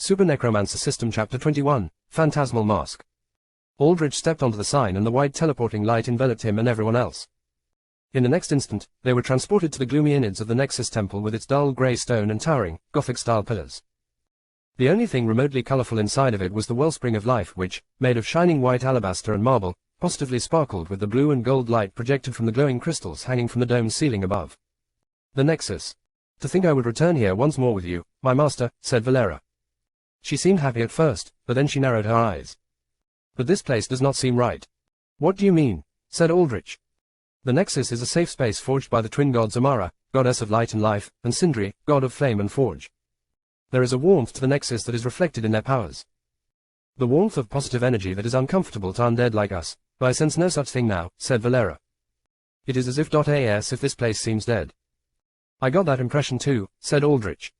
Super Necromancer System Chapter 21, Phantasmal Mask. Aldrich stepped onto the sign and the white teleporting light enveloped him and everyone else. In the next instant, they were transported to the gloomy innards of the Nexus Temple with its dull grey stone and towering, Gothic-style pillars. The only thing remotely colourful inside of it was the wellspring of life which, made of shining white alabaster and marble, positively sparkled with the blue and gold light projected from the glowing crystals hanging from the dome's ceiling above. The Nexus. To think I would return here once more with you, my master, said Valera. She seemed happy at first, but then she narrowed her eyes. But this place does not seem right. What do you mean? Said Aldrich. The Nexus is a safe space forged by the twin gods Amara, goddess of light and life, and Sindri, god of flame and forge. There is a warmth to the Nexus that is reflected in their powers. The warmth of positive energy that is uncomfortable to undead like us, but I sense no such thing now, said Valera. It is as if if this place seems dead. I got that impression too, said Aldrich.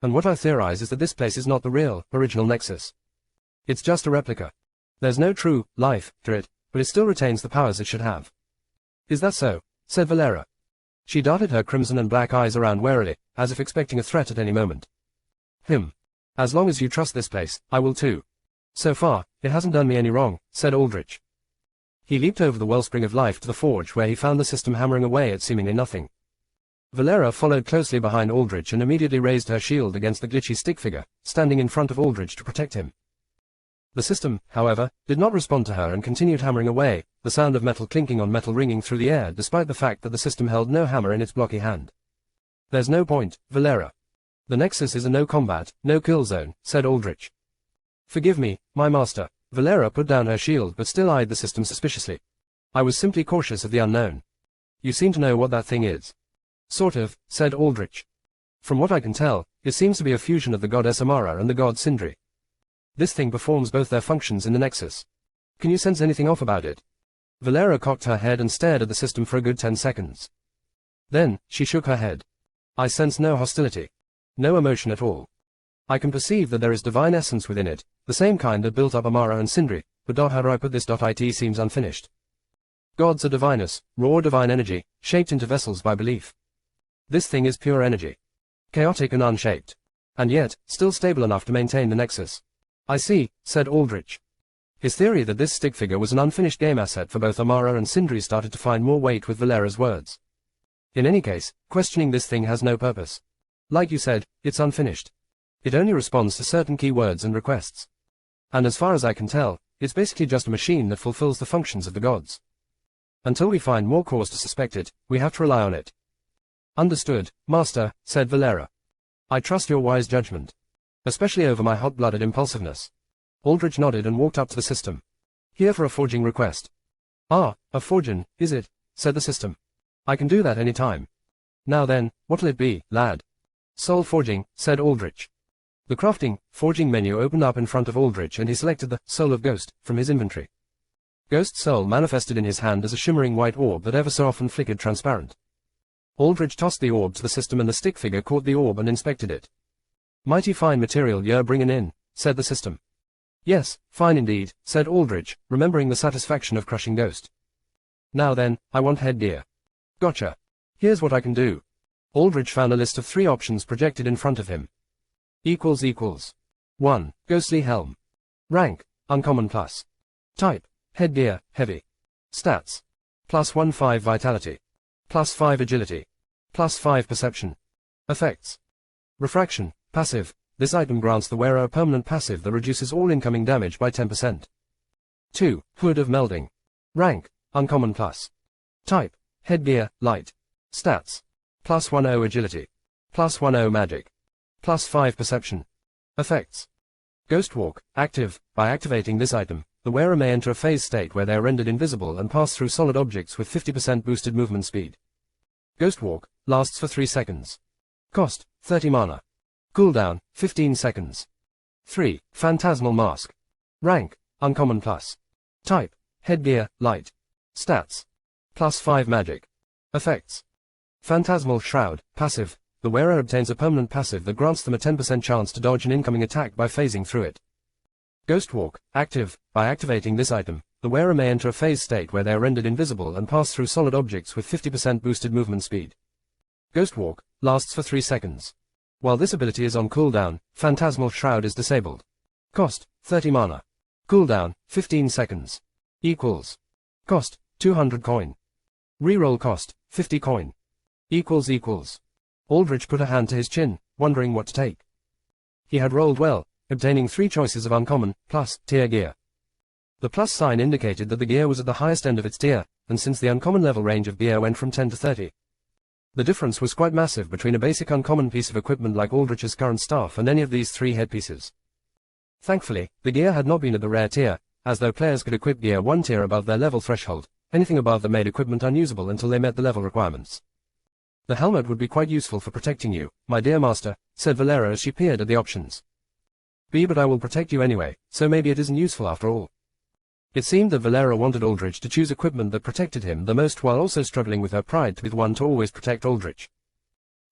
And what I theorize is that this place is not the real, original Nexus. It's just a replica. There's no true life to it, but it still retains the powers it should have. Is that so? Said Valera. She darted her crimson and black eyes around warily, as if expecting a threat at any moment. As long as you trust this place, I will too. So far, it hasn't done me any wrong, said Aldrich. He leaped over the wellspring of life to the forge where he found the system hammering away at seemingly nothing. Valera followed closely behind Aldrich and immediately raised her shield against the glitchy stick figure, standing in front of Aldrich to protect him. The system, however, did not respond to her and continued hammering away, the sound of metal clinking on metal ringing through the air despite the fact that the system held no hammer in its blocky hand. There's no point, Valera. The Nexus is a no-combat, no-kill zone, said Aldrich. Forgive me, my master. Valera put down her shield but still eyed the system suspiciously. I was simply cautious of the unknown. You seem to know what that thing is. Sort of, said Aldrich. From what I can tell, it seems to be a fusion of the goddess Amara and the god Sindri. This thing performs both their functions in the Nexus. Can you sense anything off about it? Valera cocked her head and stared at the system for a good 10 seconds. Then, she shook her head. I sense no hostility. No emotion at all. I can perceive that there is divine essence within it, the same kind that built up Amara and Sindri, but how do I put this? It seems unfinished. Gods are divinus, raw divine energy, shaped into vessels by belief. This thing is pure energy. Chaotic and unshaped. And yet, still stable enough to maintain the Nexus. I see, said Aldrich. His theory that this stick figure was an unfinished game asset for both Amara and Sindri started to find more weight with Valera's words. In any case, questioning this thing has no purpose. Like you said, it's unfinished. It only responds to certain keywords and requests. And as far as I can tell, it's basically just a machine that fulfills the functions of the gods. Until we find more cause to suspect it, we have to rely on it. Understood, master, said Valera. I trust your wise judgment. Especially over my hot-blooded impulsiveness. Aldrich nodded and walked up to the system. Here for a forging request. Ah, a forging, is it? Said the system. I can do that any time. Now then, what'll it be, lad? Soul forging, said Aldrich. The crafting, forging menu opened up in front of Aldrich and he selected the Soul of Ghost from his inventory. Ghost Soul manifested in his hand as a shimmering white orb that ever so often flickered transparent. Aldrich tossed the orb to the system and the stick figure caught the orb and inspected it. Mighty fine material you're bringing in, said the system. Yes, fine indeed, said Aldrich, remembering the satisfaction of crushing Ghost. Now then, I want headgear. Gotcha. Here's what I can do. Aldrich found a list of 3 options projected in front of him. 1. Ghostly Helm. Rank, Uncommon plus. Type, Headgear, Heavy. Stats. +1 5 Vitality. +5 Agility. +5 Perception. Effects. Refraction, Passive. This item grants the wearer a permanent passive that reduces all incoming damage by 10%. 2. Hood of Melding. Rank, Uncommon plus. Type, Headgear, Light. Stats. +10 Agility. +10 Magic. +5 Perception. Effects. Ghost Walk, active. By activating this item, the wearer may enter a phase state where they are rendered invisible and pass through solid objects with 50% boosted movement speed. Ghost Walk, lasts for 3 seconds. Cost, 30 mana. Cooldown, 15 seconds. 3. Phantasmal Mask. Rank, Uncommon plus. Type, Headgear, Light. Stats. +5 Magic. Effects. Phantasmal Shroud, passive. The wearer obtains a permanent passive that grants them a 10% chance to dodge an incoming attack by phasing through it. Ghost Walk, active. By activating this item, the wearer may enter a phase state where they are rendered invisible and pass through solid objects with 50% boosted movement speed. Ghost Walk, lasts for 3 seconds. While this ability is on cooldown, Phantasmal Shroud is disabled. Cost, 30 mana. Cooldown, 15 seconds. Equals. Cost, 200 coin. Reroll cost, 50 coin. Equals. Aldrich put a hand to his chin, wondering what to take. He had rolled well, obtaining 3 choices of uncommon, plus, tier gear. The plus sign indicated that the gear was at the highest end of its tier, and since the uncommon level range of gear went from 10 to 30. The difference was quite massive between a basic uncommon piece of equipment like Aldrich's current staff and any of these 3 headpieces. Thankfully, the gear had not been at the rare tier, as though players could equip gear 1 tier above their level threshold, anything above that made equipment unusable until they met the level requirements. The helmet would be quite useful for protecting you, my dear master, said Valera as she peered at the options. But I will protect you anyway, so maybe it isn't useful after all. It seemed that Valera wanted Aldrich to choose equipment that protected him the most while also struggling with her pride to be the one to always protect Aldrich.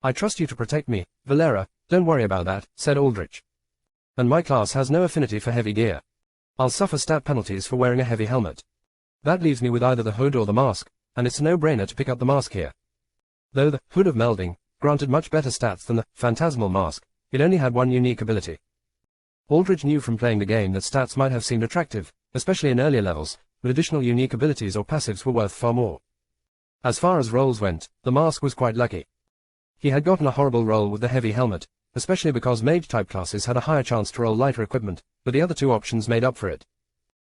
I trust you to protect me, Valera, don't worry about that, said Aldrich. And my class has no affinity for heavy gear. I'll suffer stat penalties for wearing a heavy helmet. That leaves me with either the hood or the mask, and it's a no-brainer to pick up the mask here. Though the Hood of Melding granted much better stats than the Phantasmal Mask, it only had one unique ability. Aldrich knew from playing the game that stats might have seemed attractive, especially in earlier levels, but additional unique abilities or passives were worth far more. As far as rolls went, the mask was quite lucky. He had gotten a horrible roll with the heavy helmet, especially because mage-type classes had a higher chance to roll lighter equipment, but the other 2 options made up for it.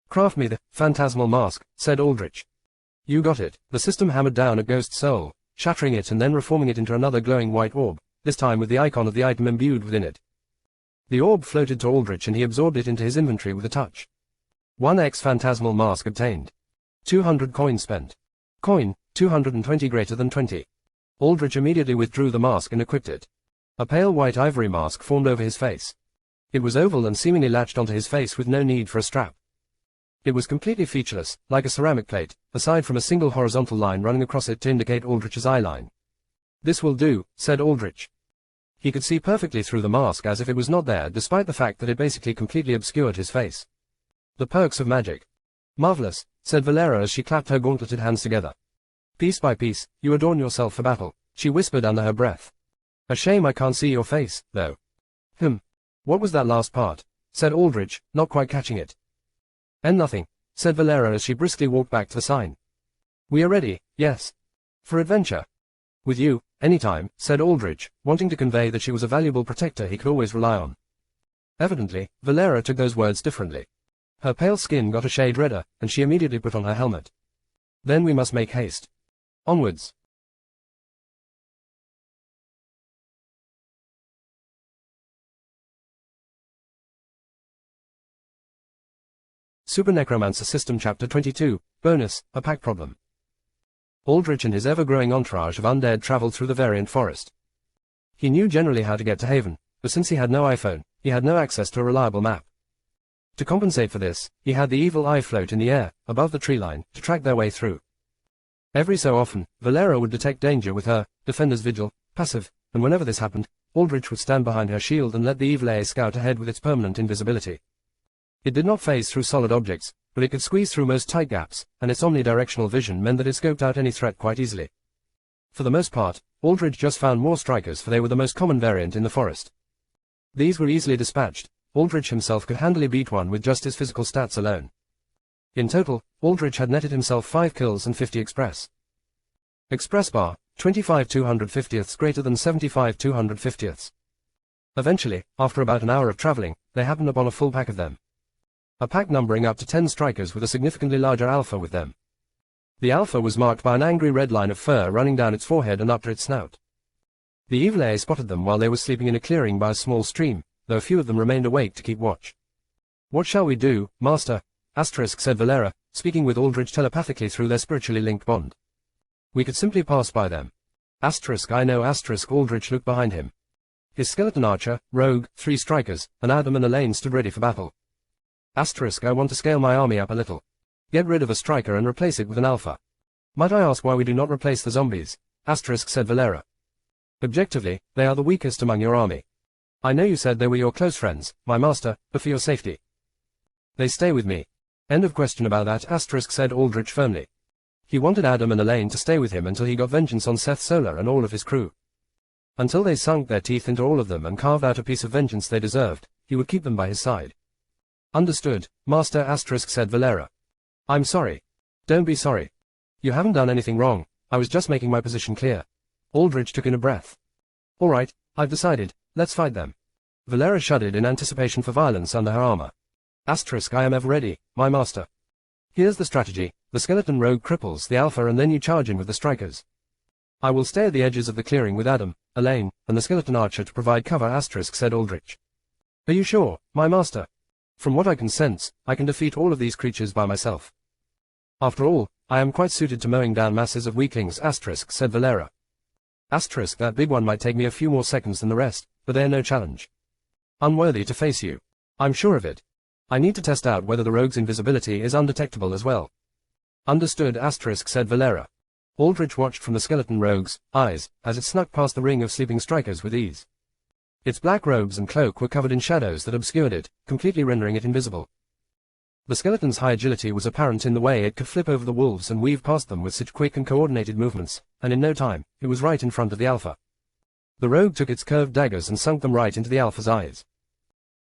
Craft me the Phantasmal Mask, said Aldrich. You got it. The system hammered down a ghost soul, shattering it and then reforming it into another glowing white orb, this time with the icon of the item imbued within it. The orb floated to Aldrich and he absorbed it into his inventory with a touch. 1x Phantasmal Mask obtained. 200 coin spent. Coin, 220 greater than 20. Aldrich immediately withdrew the mask and equipped it. A pale white ivory mask formed over his face. It was oval and seemingly latched onto his face with no need for a strap. It was completely featureless, like a ceramic plate, aside from a single horizontal line running across it to indicate Aldrich's eye line. This will do, said Aldrich. He could see perfectly through the mask as if it was not there, despite the fact that it basically completely obscured his face. The perks of magic. Marvelous, said Valera as she clapped her gauntleted hands together. Piece by piece, you adorn yourself for battle, she whispered under her breath. A shame I can't see your face, though. What was that last part? Said Aldrich, not quite catching it. And nothing, said Valera as she briskly walked back to the sign. We are ready, yes. For adventure. With you, anytime, said Aldrich, wanting to convey that she was a valuable protector he could always rely on. Evidently, Valera took those words differently. Her pale skin got a shade redder, and she immediately put on her helmet. Then we must make haste. Onwards. Super Necromancer System Chapter 22, Bonus, a Pack Problem. Aldrich and his ever-growing entourage of undead traveled through the Variant Forest. He knew generally how to get to Haven, but since he had no iPhone, he had no access to a reliable map. To compensate for this, he had the evil eye float in the air, above the tree line, to track their way through. Every so often, Valera would detect danger with her Defender's Vigil passive, and whenever this happened, Aldrich would stand behind her shield and let the evil eye scout ahead with its permanent invisibility. It did not phase through solid objects, but it could squeeze through most tight gaps, and its omnidirectional vision meant that it scoped out any threat quite easily. For the most part, Aldrich just found more strikers, for they were the most common variant in the forest. These were easily dispatched. Aldrich himself could handily beat one with just his physical stats alone. In total, Aldrich had netted himself 5 kills and 50 express. Express bar, 25 250ths greater than 75 250ths. Eventually, after about an hour of traveling, they happened upon a full pack of them. A pack numbering up to 10 strikers with a significantly larger alpha with them. The alpha was marked by an angry red line of fur running down its forehead and up to its snout. The evil eye spotted them while they were sleeping in a clearing by a small stream, though a few of them remained awake to keep watch. What shall we do, Master? Said Valera, speaking with Aldrich telepathically through their spiritually linked bond. We could simply pass by them. I know. Aldrich looked behind him. His skeleton archer, rogue, 3 strikers, and Adam and Elaine stood ready for battle. I want to scale my army up a little. Get rid of a striker and replace it with an alpha. Might I ask why we do not replace the zombies? Said Valera. Objectively, they are the weakest among your army. I know you said they were your close friends, my master, but for your safety. They stay with me. End of question about that, said Aldrich firmly. He wanted Adam and Elaine to stay with him until he got vengeance on Seth Solar and all of his crew. Until they sunk their teeth into all of them and carved out a piece of vengeance they deserved, he would keep them by his side. Understood, Master *, said Valera. I'm sorry. Don't be sorry. You haven't done anything wrong, I was just making my position clear. Aldrich took in a breath. All right, I've decided, let's fight them. Valera shuddered in anticipation for violence under her armor. *, I am ever ready, my master. Here's the strategy, the skeleton rogue cripples the alpha and then you charge in with the strikers. I will stay at the edges of the clearing with Adam, Elaine, and the skeleton archer to provide cover *, said Aldrich. Are you sure, my master? From what I can sense, I can defeat all of these creatures by myself. After all, I am quite suited to mowing down masses of weaklings *, said Valera. *, that big one might take me a few more seconds than the rest, but they're no challenge. Unworthy to face you. I'm sure of it. I need to test out whether the rogue's invisibility is undetectable as well. Understood *, said Valera. Aldrich watched from the skeleton rogue's eyes as it snuck past the ring of sleeping strikers with ease. Its black robes and cloak were covered in shadows that obscured it, completely rendering it invisible. The skeleton's high agility was apparent in the way it could flip over the wolves and weave past them with such quick and coordinated movements, and in no time, it was right in front of the alpha. The rogue took its curved daggers and sunk them right into the alpha's eyes.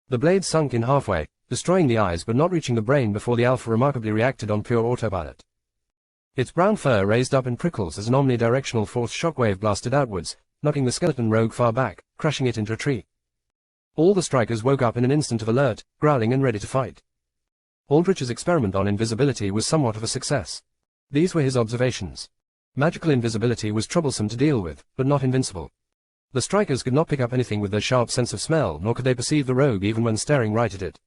The blades sunk in halfway, destroying the eyes but not reaching the brain before the alpha remarkably reacted on pure autopilot. Its brown fur raised up in prickles as an omnidirectional force shockwave blasted outwards, knocking the skeleton rogue far back, crashing it into a tree. All the strikers woke up in an instant of alert, growling and ready to fight. Aldrich's experiment on invisibility was somewhat of a success. These were his observations. Magical invisibility was troublesome to deal with, but not invincible. The strikers could not pick up anything with their sharp sense of smell, nor could they perceive the rogue even when staring right at it.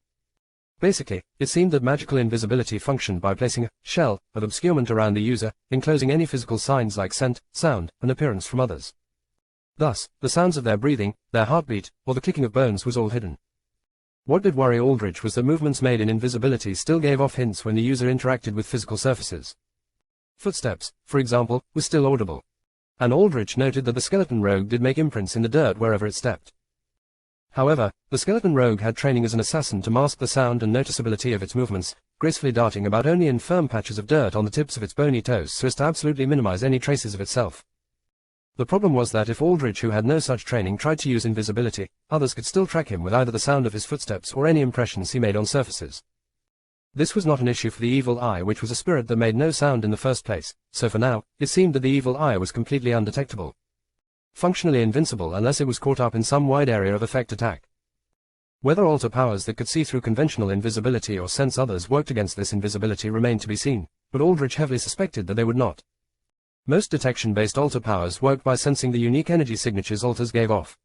Basically, it seemed that magical invisibility functioned by placing a shell of obscurement around the user, enclosing any physical signs like scent, sound, and appearance from others. Thus, the sounds of their breathing, their heartbeat, or the clicking of bones was all hidden. What did worry Aldrich was that movements made in invisibility still gave off hints when the user interacted with physical surfaces. Footsteps, for example, were still audible. And Aldrich noted that the skeleton rogue did make imprints in the dirt wherever it stepped. However, the skeleton rogue had training as an assassin to mask the sound and noticeability of its movements, gracefully darting about only in firm patches of dirt on the tips of its bony toes so as to absolutely minimize any traces of itself. The problem was that if Aldrich, who had no such training, tried to use invisibility, others could still track him with either the sound of his footsteps or any impressions he made on surfaces. This was not an issue for the evil eye, which was a spirit that made no sound in the first place, so for now, it seemed that the evil eye was completely undetectable. Functionally invincible unless it was caught up in some wide area of effect attack. Whether alter powers that could see through conventional invisibility or sense others worked against this invisibility remained to be seen, but Aldrich heavily suspected that they would not. Most detection-based alter powers worked by sensing the unique energy signatures alters gave off.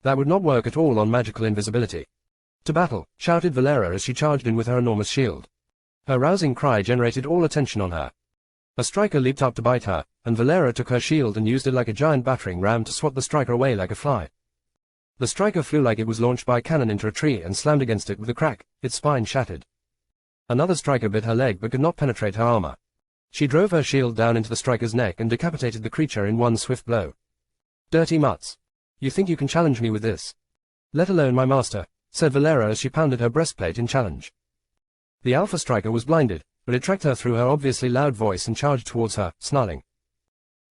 That would not work at all on magical invisibility. To battle, shouted Valera as she charged in with her enormous shield. Her rousing cry generated all attention on her. A striker leaped up to bite her, and Valera took her shield and used it like a giant battering ram to swat the striker away like a fly. The striker flew like it was launched by a cannon into a tree and slammed against it with a crack, its spine shattered. Another striker bit her leg but could not penetrate her armor. She drove her shield down into the striker's neck and decapitated the creature in one swift blow. Dirty mutts. You think you can challenge me with this? Let alone my master, said Valera as she pounded her breastplate in challenge. The alpha striker was blinded, but it tracked her through her obviously loud voice and charged towards her, snarling.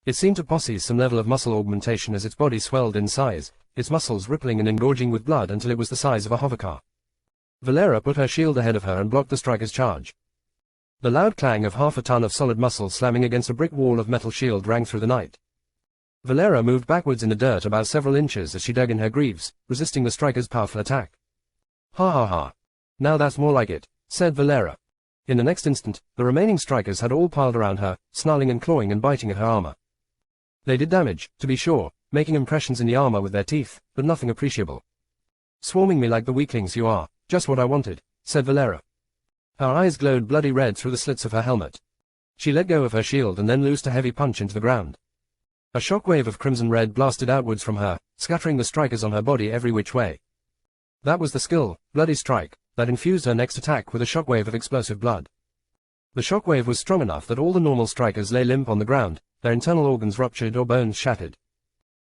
It seemed to possess some level of muscle augmentation as its body swelled in size, its muscles rippling and engorging with blood until it was the size of a hovercar. Valera put her shield ahead of her and blocked the striker's charge. The loud clang of half a ton of solid muscle slamming against a brick wall of metal shield rang through the night. Valera moved backwards in the dirt about several inches as she dug in her greaves, resisting the striker's powerful attack. Ha ha ha. Now that's more like it, said Valera. In the next instant, the remaining strikers had all piled around her, snarling and clawing and biting at her armor. They did damage, to be sure, making impressions in the armor with their teeth, but nothing appreciable. Swarming me like the weaklings you are, just what I wanted, said Valera. Her eyes glowed bloody red through the slits of her helmet. She let go of her shield and then loosed a heavy punch into the ground. A shockwave of crimson red blasted outwards from her, scattering the strikers on her body every which way. That was the skill, Bloody Strike, that infused her next attack with a shockwave of explosive blood. The shockwave was strong enough that all the normal strikers lay limp on the ground, their internal organs ruptured or bones shattered.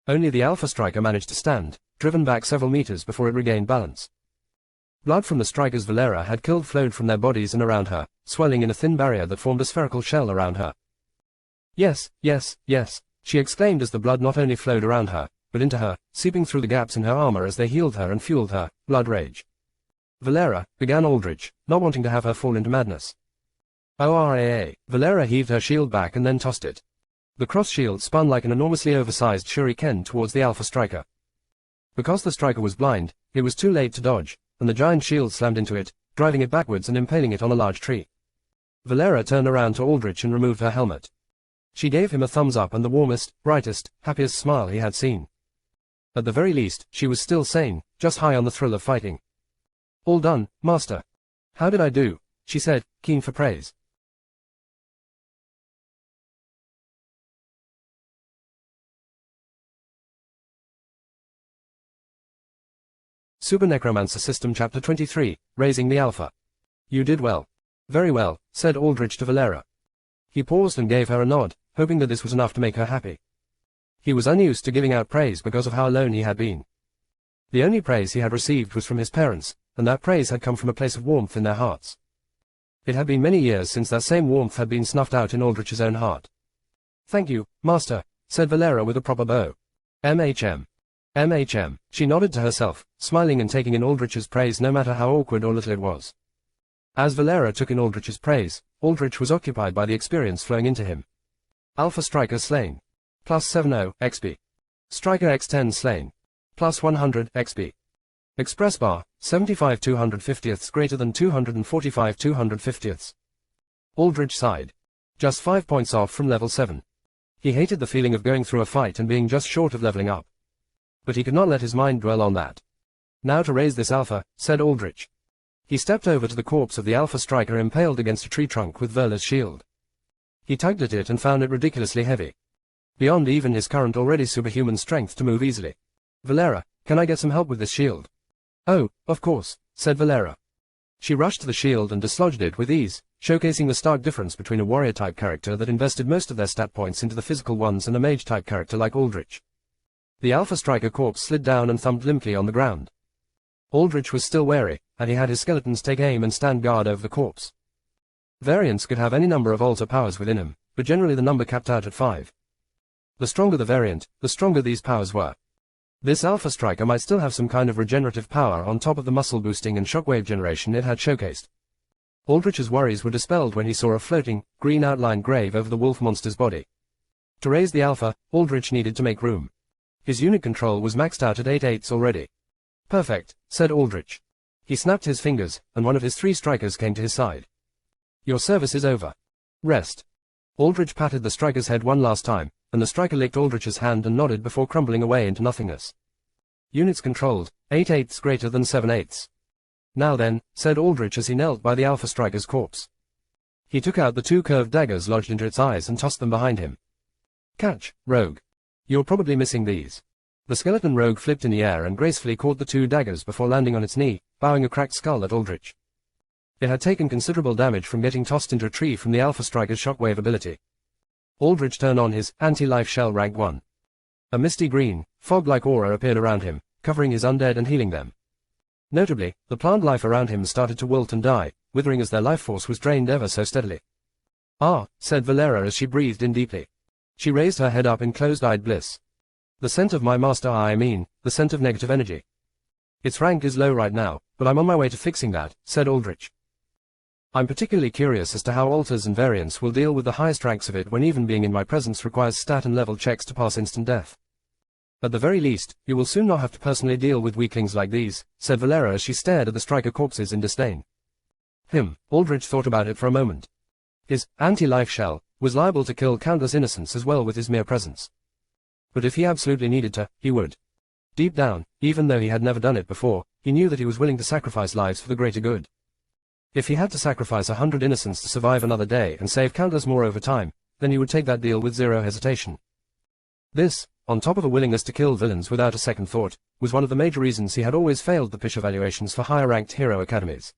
Only the alpha striker managed to stand, driven back several meters before it regained balance. Blood from the strikers Valera had killed flowed from their bodies and around her, swelling in a thin barrier that formed a spherical shell around her. Yes, yes, yes, she exclaimed as the blood not only flowed around her, but into her, seeping through the gaps in her armor as they healed her and fueled her blood rage. Valera, began Aldrich, not wanting to have her fall into madness. ORAA, Valera heaved her shield back and then tossed it. The cross shield spun like an enormously oversized shuriken towards the Alpha Striker. Because the striker was blind, it was too late to dodge, and the giant shield slammed into it, driving it backwards and impaling it on a large tree. Valera turned around to Aldrich and removed her helmet. She gave him a thumbs up and the warmest, brightest, happiest smile he had seen. At the very least, she was still sane, just high on the thrill of fighting. All done, Master. How did I do? She said, keen for praise. Super Necromancer System Chapter 23, Raising the Alpha. You did well. Very well, said Aldrich to Valera. He paused and gave her a nod, hoping that this was enough to make her happy. He was unused to giving out praise because of how alone he had been. The only praise he had received was from his parents, and that praise had come from a place of warmth in their hearts. It had been many years since that same warmth had been snuffed out in Aldrich's own heart. Thank you, Master, said Valera with a proper bow. MHM. MHM, she nodded to herself, smiling and taking in Aldrich's praise no matter how awkward or little it was. As Valera took in Aldrich's praise, Aldrich was occupied by the experience flowing into him. Alpha Striker slain. Plus 70 XP. Striker X10 slain. Plus 100 XP. Express bar, 75 250ths greater than 245 250ths. Aldrich sighed. Just 5 points off from level 7. He hated the feeling of going through a fight and being just short of leveling up. But he could not let his mind dwell on that. Now to raise this alpha, said Aldrich. He stepped over to the corpse of the Alpha Striker impaled against a tree trunk with Verla's shield. He tugged at it and found it ridiculously heavy. Beyond even his current already superhuman strength to move easily. Valera, can I get some help with this shield? Oh, of course, said Valera. She rushed to the shield and dislodged it with ease, showcasing the stark difference between a warrior-type character that invested most of their stat points into the physical ones and a mage-type character like Aldrich. The Alpha Striker corpse slid down and thumped limply on the ground. Aldrich was still wary, and he had his skeletons take aim and stand guard over the corpse. Variants could have any number of alter powers within him, but generally the number capped out at 5. The stronger the variant, the stronger these powers were. This Alpha Striker might still have some kind of regenerative power on top of the muscle boosting and shockwave generation it had showcased. Aldrich's worries were dispelled when he saw a floating, green outlined grave over the wolf monster's body. To raise the Alpha, Aldrich needed to make room. His unit control was maxed out at 8/8 already. Perfect, said Aldrich. He snapped his fingers, and one of his 3 strikers came to his side. Your service is over. Rest. Aldrich patted the striker's head one last time, and the striker licked Aldrich's hand and nodded before crumbling away into nothingness. Units controlled, 8/8 greater than 7/8. Now then, said Aldrich as he knelt by the Alpha Striker's corpse. He took out the 2 curved daggers lodged into its eyes and tossed them behind him. Catch, rogue. You're probably missing these. The skeleton rogue flipped in the air and gracefully caught the 2 daggers before landing on its knee, bowing a cracked skull at Aldrich. It had taken considerable damage from getting tossed into a tree from the Alpha Striker's shockwave ability. Aldrich turned on his anti-life shell rank 1. A misty green, fog-like aura appeared around him, covering his undead and healing them. Notably, the plant life around him started to wilt and die, withering as their life force was drained ever so steadily. Ah, said Valera as she breathed in deeply. She raised her head up in closed-eyed bliss. The scent of my master, I mean, the scent of negative energy. Its rank is low right now, but I'm on my way to fixing that, said Aldrich. I'm particularly curious as to how alters and variants will deal with the highest ranks of it when even being in my presence requires stat and level checks to pass instant death. At the very least, you will soon not have to personally deal with weaklings like these, said Valera as she stared at the striker corpses in disdain. Aldrich thought about it for a moment. His anti-life shell was liable to kill countless innocents as well with his mere presence. But if he absolutely needed to, he would. Deep down, even though he had never done it before, he knew that he was willing to sacrifice lives for the greater good. If he had to sacrifice 100 innocents to survive another day and save countless more over time, then he would take that deal with zero hesitation. This, on top of a willingness to kill villains without a second thought, was one of the major reasons he had always failed the pitch evaluations for higher-ranked hero academies.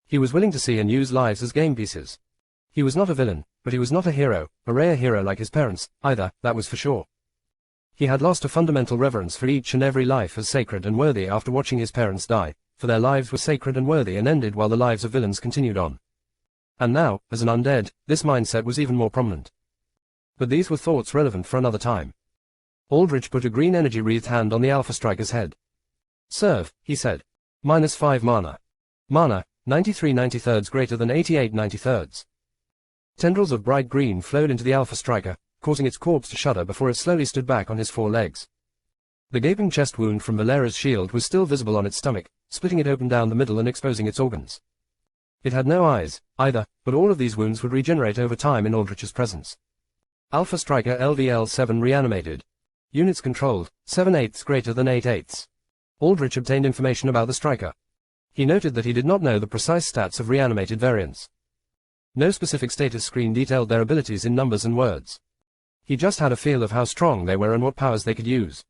He was willing to see and use lives as game pieces. He was not a villain, but he was not a hero, a rare hero like his parents, either, that was for sure. He had lost a fundamental reverence for each and every life as sacred and worthy after watching his parents die, for their lives were sacred and worthy and ended while the lives of villains continued on. And now, as an undead, this mindset was even more prominent. But these were thoughts relevant for another time. Aldrich put a green energy-wreathed hand on the Alpha Striker's head. Serve, he said. -5 mana. Mana, 93/93 greater than 88/93. Tendrils of bright green flowed into the Alpha Striker, causing its corpse to shudder before it slowly stood back on his 4 legs. The gaping chest wound from Valera's shield was still visible on its stomach, splitting it open down the middle and exposing its organs. It had no eyes, either, but all of these wounds would regenerate over time in Aldrich's presence. Alpha Striker LVL-7 reanimated. Units controlled, 7/8 greater than 8/8. Aldrich obtained information about the Striker. He noted that he did not know the precise stats of reanimated variants. No specific status screen detailed their abilities in numbers and words. He just had a feel of how strong they were and what powers they could use.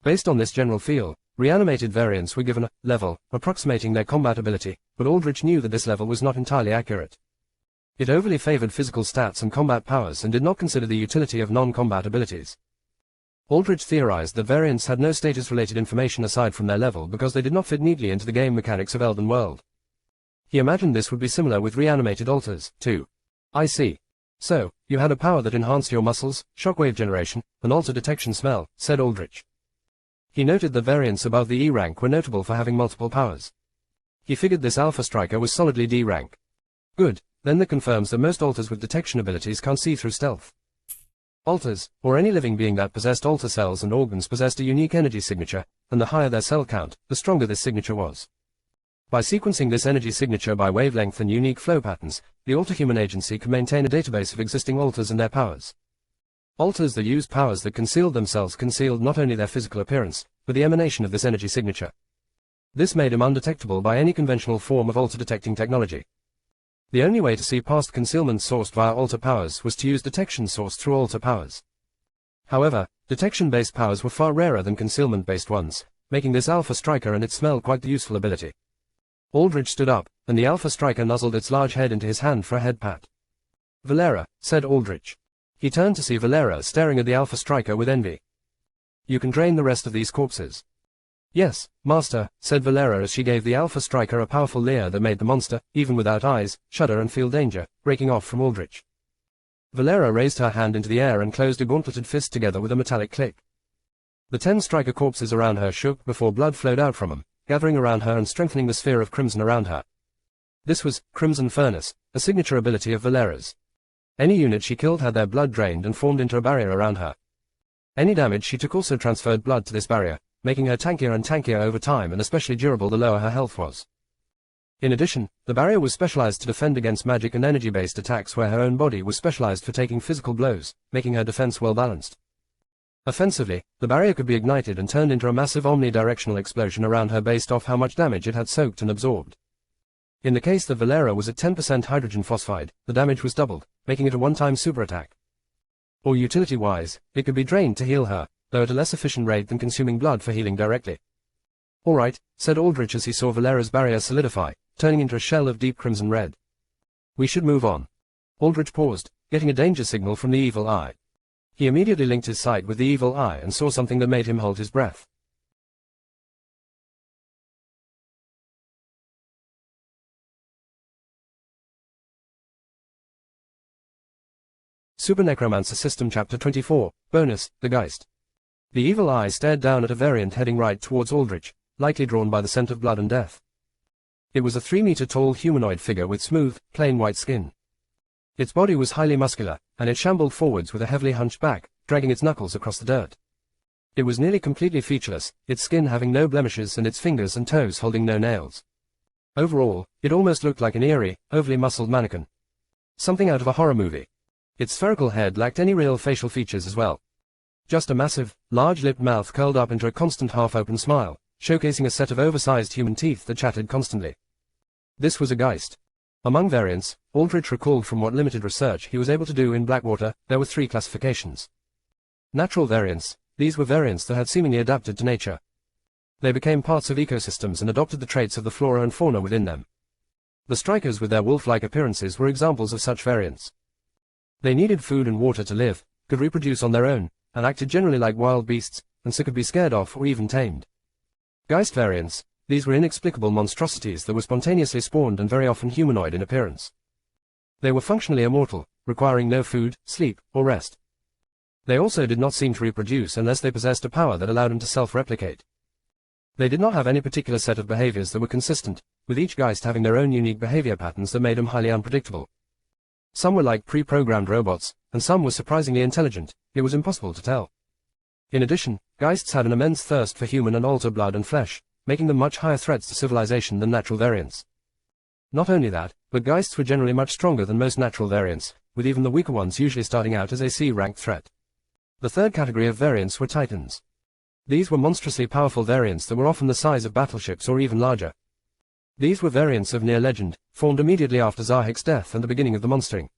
Based on this general feel, reanimated variants were given a level, approximating their combat ability, but Aldrich knew that this level was not entirely accurate. It overly favored physical stats and combat powers and did not consider the utility of non-combat abilities. Aldrich theorized that variants had no status-related information aside from their level because they did not fit neatly into the game mechanics of Elden World. He imagined this would be similar with reanimated alters, too. I see. So, you had a power that enhanced your muscles, shockwave generation, and alter detection smell, said Aldrich. He noted that variants above the E rank were notable for having multiple powers. He figured this Alpha Striker was solidly D rank. Good, then that confirms that most alters with detection abilities can't see through stealth. Alters, or any living being that possessed alter cells and organs possessed a unique energy signature, and the higher their cell count, the stronger this signature was. By sequencing this energy signature by wavelength and unique flow patterns, the Alter-Human Agency could maintain a database of existing alters and their powers. Alters that used powers that concealed themselves concealed not only their physical appearance, but the emanation of this energy signature. This made him undetectable by any conventional form of alter detecting technology. The only way to see past concealment sourced via alter powers was to use detection sourced through alter powers. However, detection-based powers were far rarer than concealment-based ones, making this Alpha Striker and its smell quite the useful ability. Aldrich stood up, and the Alpha Striker nuzzled its large head into his hand for a head pat. Valera, said Aldrich. He turned to see Valera staring at the Alpha Striker with envy. You can drain the rest of these corpses. Yes, Master, said Valera as she gave the Alpha Striker a powerful leer that made the monster, even without eyes, shudder and feel danger, breaking off from Aldrich. Valera raised her hand into the air and closed a gauntleted fist together with a metallic click. The 10 Striker corpses around her shook before blood flowed out from them, gathering around her and strengthening the sphere of crimson around her. This was Crimson Furnace, a signature ability of Valera's. Any unit she killed had their blood drained and formed into a barrier around her. Any damage she took also transferred blood to this barrier, making her tankier and tankier over time and especially durable the lower her health was. In addition, the barrier was specialized to defend against magic and energy-based attacks where her own body was specialized for taking physical blows, making her defense well-balanced. Offensively, the barrier could be ignited and turned into a massive omnidirectional explosion around her based off how much damage it had soaked and absorbed. In the case that Valera was at 10% hydrogen phosphide, the damage was doubled, making it a one-time super attack. Or utility-wise, it could be drained to heal her, though at a less efficient rate than consuming blood for healing directly. All right, said Aldrich as he saw Valera's barrier solidify, turning into a shell of deep crimson red. We should move on. Aldrich paused, getting a danger signal from the evil eye. He immediately linked his sight with the evil eye and saw something that made him hold his breath. Super Necromancer System Chapter 24, Bonus, The Geist. The evil eye stared down at a variant heading right towards Aldrich, likely drawn by the scent of blood and death. It was a 3-meter-tall humanoid figure with smooth, plain white skin. Its body was highly muscular, and it shambled forwards with a heavily hunched back, dragging its knuckles across the dirt. It was nearly completely featureless, its skin having no blemishes and its fingers and toes holding no nails. Overall, it almost looked like an eerie, overly muscled mannequin. Something out of a horror movie. Its spherical head lacked any real facial features as well. Just a massive, large-lipped mouth curled up into a constant half-open smile, showcasing a set of oversized human teeth that chattered constantly. This was a Geist. Among variants, Aldrich recalled from what limited research he was able to do in Blackwater, there were 3 classifications. Natural variants, these were variants that had seemingly adapted to nature. They became parts of ecosystems and adopted the traits of the flora and fauna within them. The Strikers with their wolf-like appearances were examples of such variants. They needed food and water to live, could reproduce on their own, and acted generally like wild beasts, and so could be scared off or even tamed. Geist variants, these were inexplicable monstrosities that were spontaneously spawned and very often humanoid in appearance. They were functionally immortal, requiring no food, sleep, or rest. They also did not seem to reproduce unless they possessed a power that allowed them to self-replicate. They did not have any particular set of behaviors that were consistent, with each Geist having their own unique behavior patterns that made them highly unpredictable. Some were like pre-programmed robots, and some were surprisingly intelligent. It was impossible to tell. In addition, Geists had an immense thirst for human and alter blood and flesh, making them much higher threats to civilization than natural variants. Not only that, but Geists were generally much stronger than most natural variants, with even the weaker ones usually starting out as a C-ranked threat. The third category of variants were Titans. These were monstrously powerful variants that were often the size of battleships or even larger. These were variants of near legend, formed immediately after Zahik's death and the beginning of the monstering.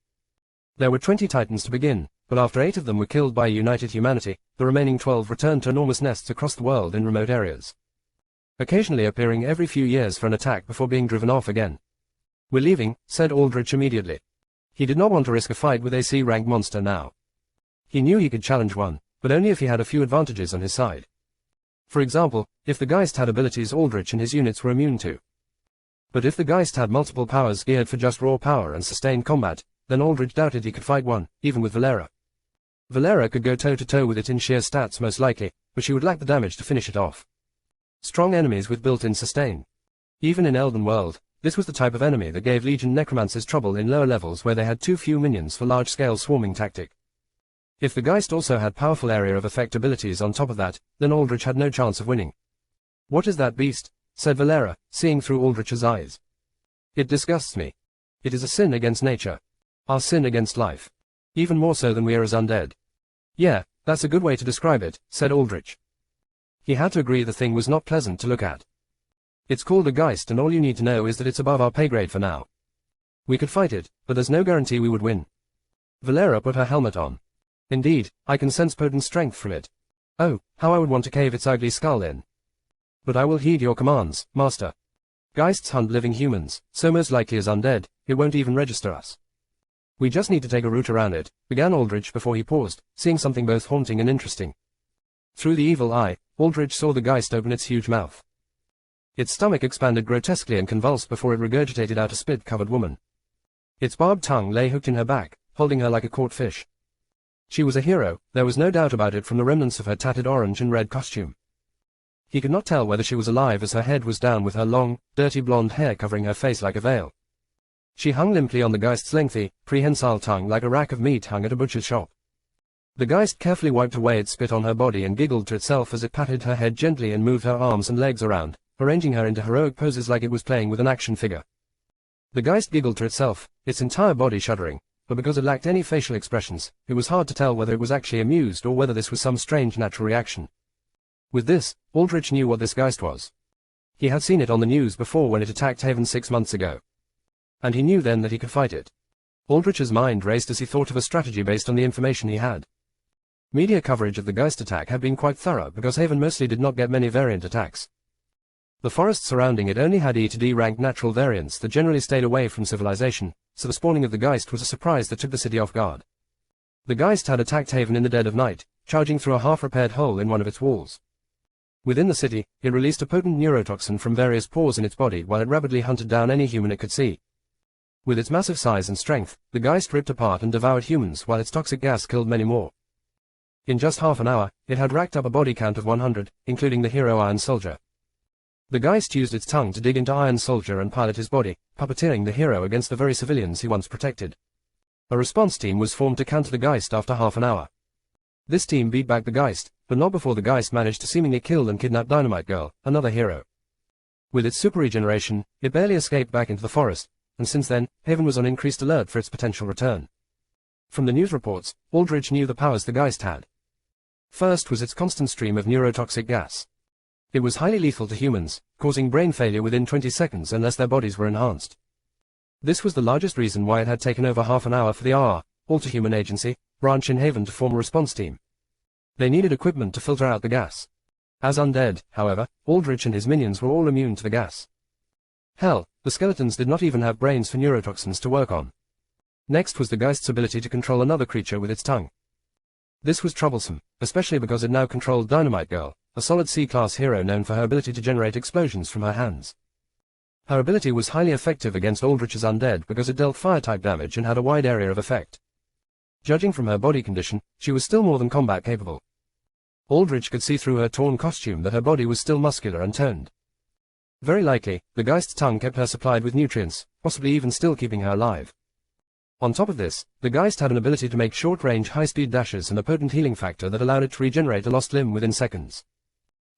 There were 20 Titans to begin, but after 8 of them were killed by united humanity, the remaining 12 returned to enormous nests across the world in remote areas, occasionally appearing every few years for an attack before being driven off again. "We're leaving," said Aldrich immediately. He did not want to risk a fight with a C-rank monster now. He knew he could challenge one, but only if he had a few advantages on his side. For example, if the Geist had abilities Aldrich and his units were immune to. But if the Geist had multiple powers geared for just raw power and sustained combat, then Aldrich doubted he could fight one, even with Valera. Valera could go toe-to-toe with it in sheer stats most likely, but she would lack the damage to finish it off. Strong enemies with built-in sustain. Even in Elden World, this was the type of enemy that gave Legion Necromancers trouble in lower levels where they had too few minions for large-scale swarming tactic. If the Geist also had powerful area of effect abilities on top of that, then Aldrich had no chance of winning. "What is that beast?" said Valera, seeing through Aldrich's eyes. "It disgusts me. It is a sin against nature. Our sin against life. Even more so than we are as undead." "Yeah, that's a good way to describe it," said Aldrich. He had to agree the thing was not pleasant to look at. "It's called a Geist and all you need to know is that it's above our pay grade for now. We could fight it, but there's no guarantee we would win." Valera put her helmet on. "Indeed, I can sense potent strength from it. Oh, how I would want to cave its ugly skull in. But I will heed your commands, Master. Geists hunt living humans, so most likely as undead, it won't even register us. We just need to take a route around it," began Aldrich before he paused, seeing something both haunting and interesting. Through the evil eye, Aldrich saw the Geist open its huge mouth. Its stomach expanded grotesquely and convulsed before it regurgitated out a spit-covered woman. Its barbed tongue lay hooked in her back, holding her like a caught fish. She was a hero, there was no doubt about it from the remnants of her tattered orange and red costume. He could not tell whether she was alive as her head was down with her long, dirty blonde hair covering her face like a veil. She hung limply on the Geist's lengthy, prehensile tongue like a rack of meat hung at a butcher's shop. The Geist carefully wiped away its spit on her body and giggled to itself as it patted her head gently and moved her arms and legs around, arranging her into heroic poses like it was playing with an action figure. The Geist giggled to itself, its entire body shuddering, but because it lacked any facial expressions, it was hard to tell whether it was actually amused or whether this was some strange natural reaction. With this, Aldrich knew what this Geist was. He had seen it on the news before when it attacked Haven 6 months ago. And he knew then that he could fight it. Aldrich's mind raced as he thought of a strategy based on the information he had. Media coverage of the Geist attack had been quite thorough because Haven mostly did not get many variant attacks. The forest surrounding it only had E to D ranked natural variants that generally stayed away from civilization, so the spawning of the Geist was a surprise that took the city off guard. The Geist had attacked Haven in the dead of night, charging through a half-repaired hole in one of its walls. Within the city, it released a potent neurotoxin from various pores in its body while it rapidly hunted down any human it could see. With its massive size and strength, the Geist ripped apart and devoured humans while its toxic gas killed many more. In just half an hour, it had racked up a body count of 100, including the hero Iron Soldier. The Geist used its tongue to dig into Iron Soldier and pilot his body, puppeteering the hero against the very civilians he once protected. A response team was formed to counter the Geist after half an hour. This team beat back the Geist, but not before the Geist managed to seemingly kill and kidnap Dynamite Girl, another hero. With its super regeneration, it barely escaped back into the forest, and since then, Haven was on increased alert for its potential return. From the news reports, Aldrich knew the powers the Geist had. First was its constant stream of neurotoxic gas. It was highly lethal to humans, causing brain failure within 20 seconds unless their bodies were enhanced. This was the largest reason why it had taken over half an hour for the All-to-Human Agency, branch in Haven to form a response team. They needed equipment to filter out the gas. As undead, however, Aldrich and his minions were all immune to the gas. Hell, the skeletons did not even have brains for neurotoxins to work on. Next was the Geist's ability to control another creature with its tongue. This was troublesome, especially because it now controlled Dynamite Girl, a solid C-class hero known for her ability to generate explosions from her hands. Her ability was highly effective against Aldrich's undead because it dealt fire-type damage and had a wide area of effect. Judging from her body condition, she was still more than combat capable. Aldrich could see through her torn costume that her body was still muscular and toned. Very likely, the Geist's tongue kept her supplied with nutrients, possibly even still keeping her alive. On top of this, the Geist had an ability to make short-range high-speed dashes and a potent healing factor that allowed it to regenerate a lost limb within seconds.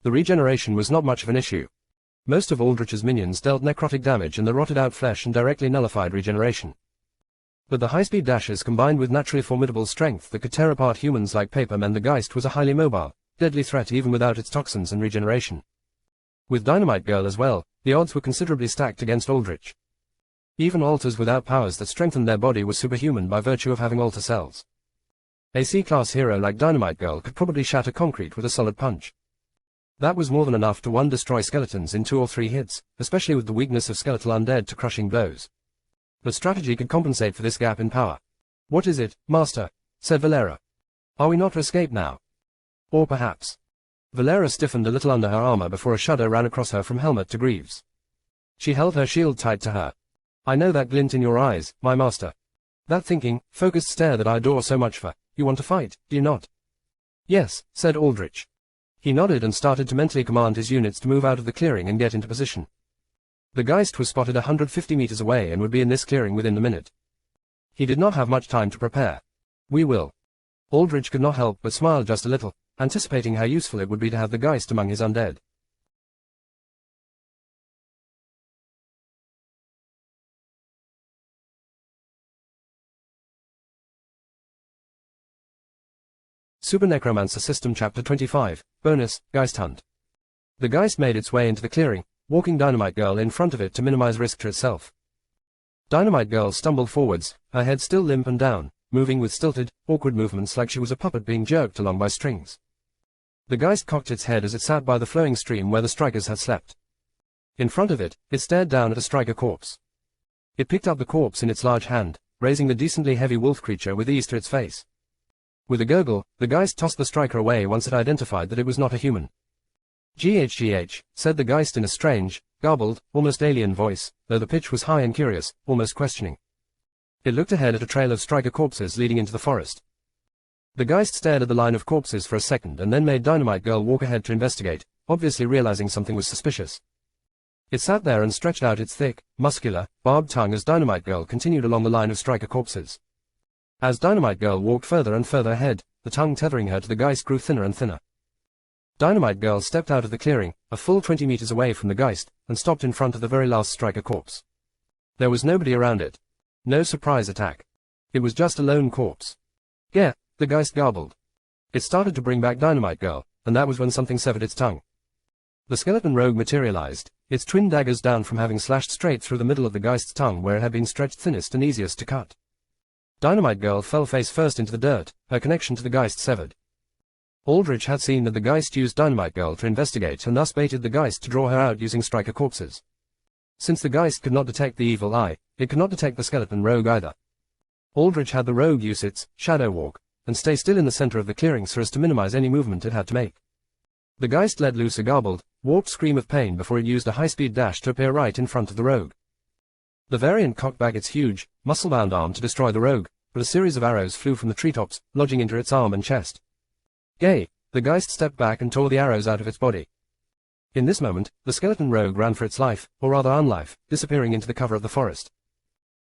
The regeneration was not much of an issue. Most of Aldrich's minions dealt necrotic damage and the rotted-out flesh and directly nullified regeneration. But the high-speed dashes combined with naturally formidable strength that could tear apart humans like paper meant the Geist was a highly mobile, deadly threat even without its toxins and regeneration. With Dynamite Girl as well, the odds were considerably stacked against Aldrich. Even alters without powers that strengthened their body were superhuman by virtue of having alter cells. A C-class hero like Dynamite Girl could probably shatter concrete with a solid punch. That was more than enough to destroy skeletons in 2 or 3 hits, especially with the weakness of skeletal undead to crushing blows. But strategy could compensate for this gap in power. "What is it, Master?" said Valera. "Are we not to escape now? Or perhaps..." Valera stiffened a little under her armor before a shudder ran across her from helmet to greaves. She held her shield tight to her. "I know that glint in your eyes, my master. That thinking, focused stare that I adore so much for. You want to fight, do you not?" "Yes," said Aldrich. He nodded and started to mentally command his units to move out of the clearing and get into position. The Geist was spotted 150 meters away and would be in this clearing within the minute. He did not have much time to prepare. "We will." Aldrich could not help but smile just a little, anticipating how useful it would be to have the Geist among his undead. Super Necromancer System Chapter 25, Bonus, Geist Hunt. The Geist made its way into the clearing, walking Dynamite Girl in front of it to minimize risk to itself. Dynamite Girl stumbled forwards, her head still limp and down, moving with stilted, awkward movements like she was a puppet being jerked along by strings. The Geist cocked its head as it sat by the flowing stream where the strikers had slept. In front of it, it stared down at a striker corpse. It picked up the corpse in its large hand, raising the decently heavy wolf creature with ease to its face. With a gurgle, the Geist tossed the striker away once it identified that it was not a human. "GHGH," said the Geist in a strange, garbled, almost alien voice, though the pitch was high and curious, almost questioning. It looked ahead at a trail of striker corpses leading into the forest. The Geist stared at the line of corpses for a second and then made Dynamite Girl walk ahead to investigate, obviously realizing something was suspicious. It sat there and stretched out its thick, muscular, barbed tongue as Dynamite Girl continued along the line of striker corpses. As Dynamite Girl walked further and further ahead, the tongue tethering her to the Geist grew thinner and thinner. Dynamite Girl stepped out of the clearing, a full 20 meters away from the Geist, and stopped in front of the very last striker corpse. There was nobody around it. No surprise attack. It was just a lone corpse. "Yeah," the Geist garbled. It started to bring back Dynamite Girl, and that was when something severed its tongue. The skeleton rogue materialized, its twin daggers down from having slashed straight through the middle of the Geist's tongue where it had been stretched thinnest and easiest to cut. Dynamite Girl fell face first into the dirt, her connection to the Geist severed. Aldrich had seen that the Geist used Dynamite Girl to investigate and thus baited the Geist to draw her out using striker corpses. Since the Geist could not detect the evil eye, it could not detect the skeleton rogue either. Aldrich had the rogue use its shadow walk, and stay still in the center of the clearing so as to minimize any movement it had to make. The Geist let loose a garbled, warped scream of pain before it used a high-speed dash to appear right in front of the rogue. The variant cocked back its huge, muscle-bound arm to destroy the rogue, but a series of arrows flew from the treetops, lodging into its arm and chest. "Gay!" The Geist stepped back and tore the arrows out of its body. In this moment, the skeleton rogue ran for its life, or rather unlife, disappearing into the cover of the forest.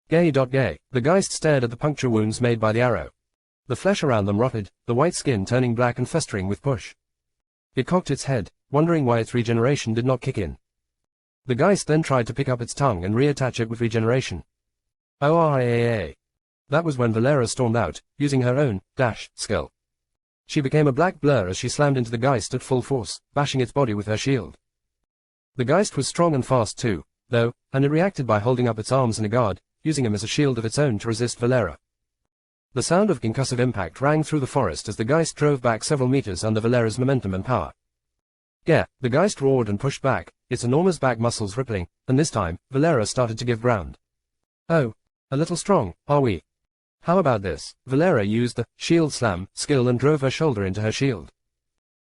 "Gay. The Geist stared at the puncture wounds made by the arrow. The flesh around them rotted, the white skin turning black and festering with push. It cocked its head, wondering why its regeneration did not kick in. The Geist then tried to pick up its tongue and reattach it with regeneration. "Oh-ah-ah-ah-ah." That was when Valera stormed out, using her own dash skill. She became a black blur as she slammed into the Geist at full force, bashing its body with her shield. The Geist was strong and fast too, though, and it reacted by holding up its arms in a guard, using them as a shield of its own to resist Valera. The sound of concussive impact rang through the forest as the Geist drove back several meters under Valera's momentum and power. "Yeah," the Geist roared and pushed back, its enormous back muscles rippling, and this time, Valera started to give ground. "Oh, a little strong, are we? How about this?" Valera used the shield slam skill and drove her shoulder into her shield.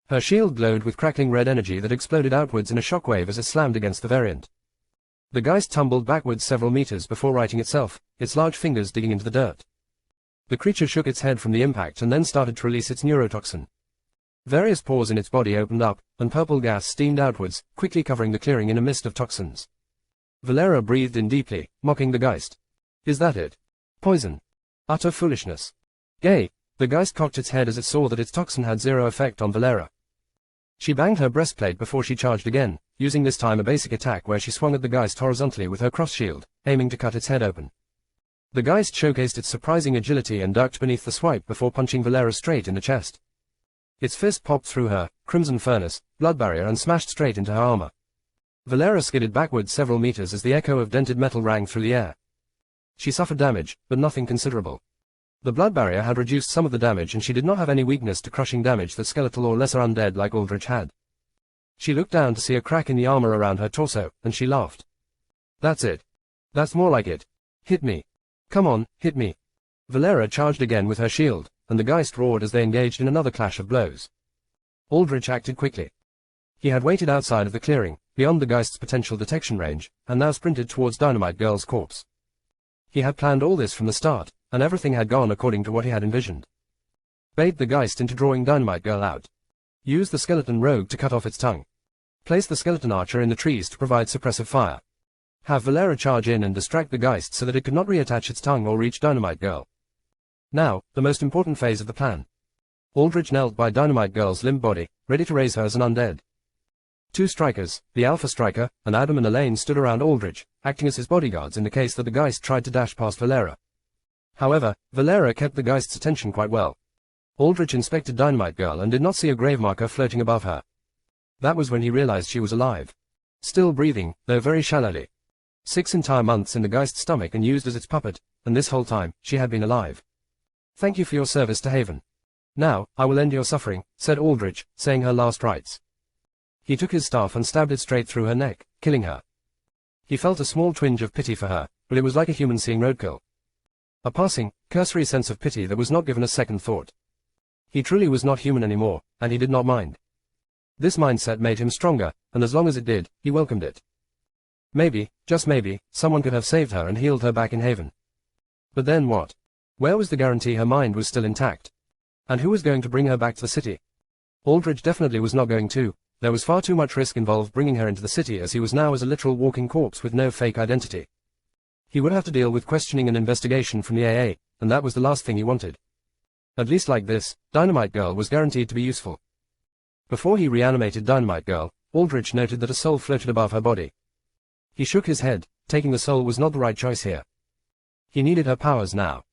Her shield glowed with crackling red energy that exploded outwards in a shockwave as it slammed against the variant. The Geist tumbled backwards several meters before righting itself, its large fingers digging into the dirt. The creature shook its head from the impact and then started to release its neurotoxin. Various pores in its body opened up, and purple gas steamed outwards, quickly covering the clearing in a mist of toxins. Valera breathed in deeply, mocking the Geist. Is that it? Poison. Utter foolishness. Gay. The Geist cocked its head as it saw that its toxin had zero effect on Valera. She banged her breastplate before she charged again, using this time a basic attack where she swung at the Geist horizontally with her cross shield, aiming to cut its head open. The Geist showcased its surprising agility and ducked beneath the swipe before punching Valera straight in the chest. Its fist popped through her crimson furnace, blood barrier and smashed straight into her armor. Valera skidded backwards several meters as the echo of dented metal rang through the air. She suffered damage, but nothing considerable. The blood barrier had reduced some of the damage and she did not have any weakness to crushing damage that skeletal or lesser undead like Aldrich had. She looked down to see a crack in the armor around her torso, and she laughed. That's it. That's more like it. Hit me. Come on, hit me. Valera charged again with her shield, and the Geist roared as they engaged in another clash of blows. Aldrich acted quickly. He had waited outside of the clearing, beyond the Geist's potential detection range, and now sprinted towards Dynamite Girl's corpse. He had planned all this from the start, and everything had gone according to what he had envisioned. Bait the Geist into drawing Dynamite Girl out. Use the skeleton rogue to cut off its tongue. Place the skeleton archer in the trees to provide suppressive fire. Have Valera charge in and distract the Geist so that it could not reattach its tongue or reach Dynamite Girl. Now, the most important phase of the plan. Aldrich knelt by Dynamite Girl's limp body, ready to raise her as an undead. Two strikers, the Alpha Striker, and Adam and Elaine stood around Aldrich, acting as his bodyguards in the case that the Geist tried to dash past Valera. However, Valera kept the Geist's attention quite well. Aldrich inspected Dynamite Girl and did not see a grave marker floating above her. That was when he realized she was alive. Still breathing, though very shallowly. 6 entire months in the Geist's stomach and used as its puppet, and this whole time, she had been alive. Thank you for your service to Haven. Now, I will end your suffering, said Aldrich, saying her last rites. He took his staff and stabbed it straight through her neck, killing her. He felt a small twinge of pity for her, but it was like a human seeing roadkill. A passing, cursory sense of pity that was not given a second thought. He truly was not human anymore, and he did not mind. This mindset made him stronger, and as long as it did, he welcomed it. Maybe, just maybe, someone could have saved her and healed her back in Haven. But then what? Where was the guarantee her mind was still intact? And who was going to bring her back to the city? Aldrich definitely was not going to. There was far too much risk involved bringing her into the city as he was now as a literal walking corpse with no fake identity. He would have to deal with questioning and investigation from the AA, and that was the last thing he wanted. At least like this, Dynamite Girl was guaranteed to be useful. Before he reanimated Dynamite Girl, Aldrich noted that a soul floated above her body. He shook his head, taking the soul was not the right choice here. He needed her powers now.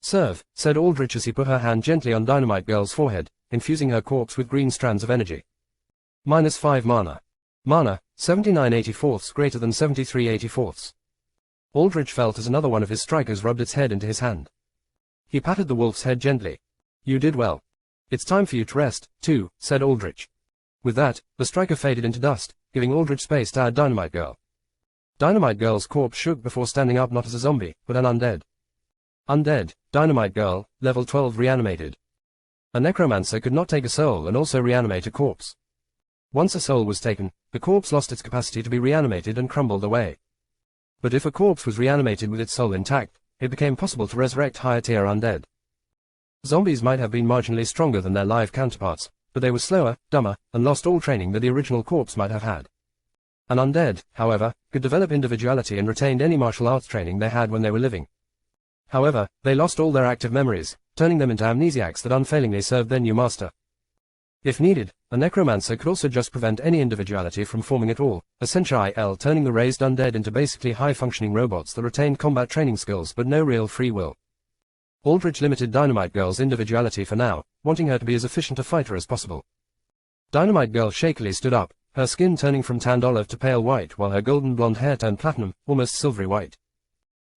Serve, said Aldrich as he put her hand gently on Dynamite Girl's forehead, infusing her corpse with green strands of energy. -5 mana. Mana, 79/84 greater than 73/84. Aldrich felt as another one of his strikers rubbed its head into his hand. He patted the wolf's head gently. You did well. It's time for you to rest, too, said Aldrich. With that, the striker faded into dust, giving Aldrich space to add Dynamite Girl. Dynamite Girl's corpse shook before standing up not as a zombie, but an undead. Undead, Dynamite Girl, level 12 reanimated. A Necromancer could not take a soul and also reanimate a corpse. Once a soul was taken, the corpse lost its capacity to be reanimated and crumbled away. But if a corpse was reanimated with its soul intact, it became possible to resurrect higher-tier undead. Zombies might have been marginally stronger than their live counterparts, but they were slower, dumber, and lost all training that the original corpse might have had. An undead, however, could develop individuality and retained any martial arts training they had when they were living. However, they lost all their active memories, turning them into amnesiacs that unfailingly served their new master. If needed, a Necromancer could also just prevent any individuality from forming at all, essentially turning the raised undead into basically high-functioning robots that retained combat training skills but no real free will. Aldrich limited Dynamite Girl's individuality for now, wanting her to be as efficient a fighter as possible. Dynamite Girl shakily stood up, her skin turning from tanned olive to pale white while her golden blonde hair turned platinum, almost silvery white.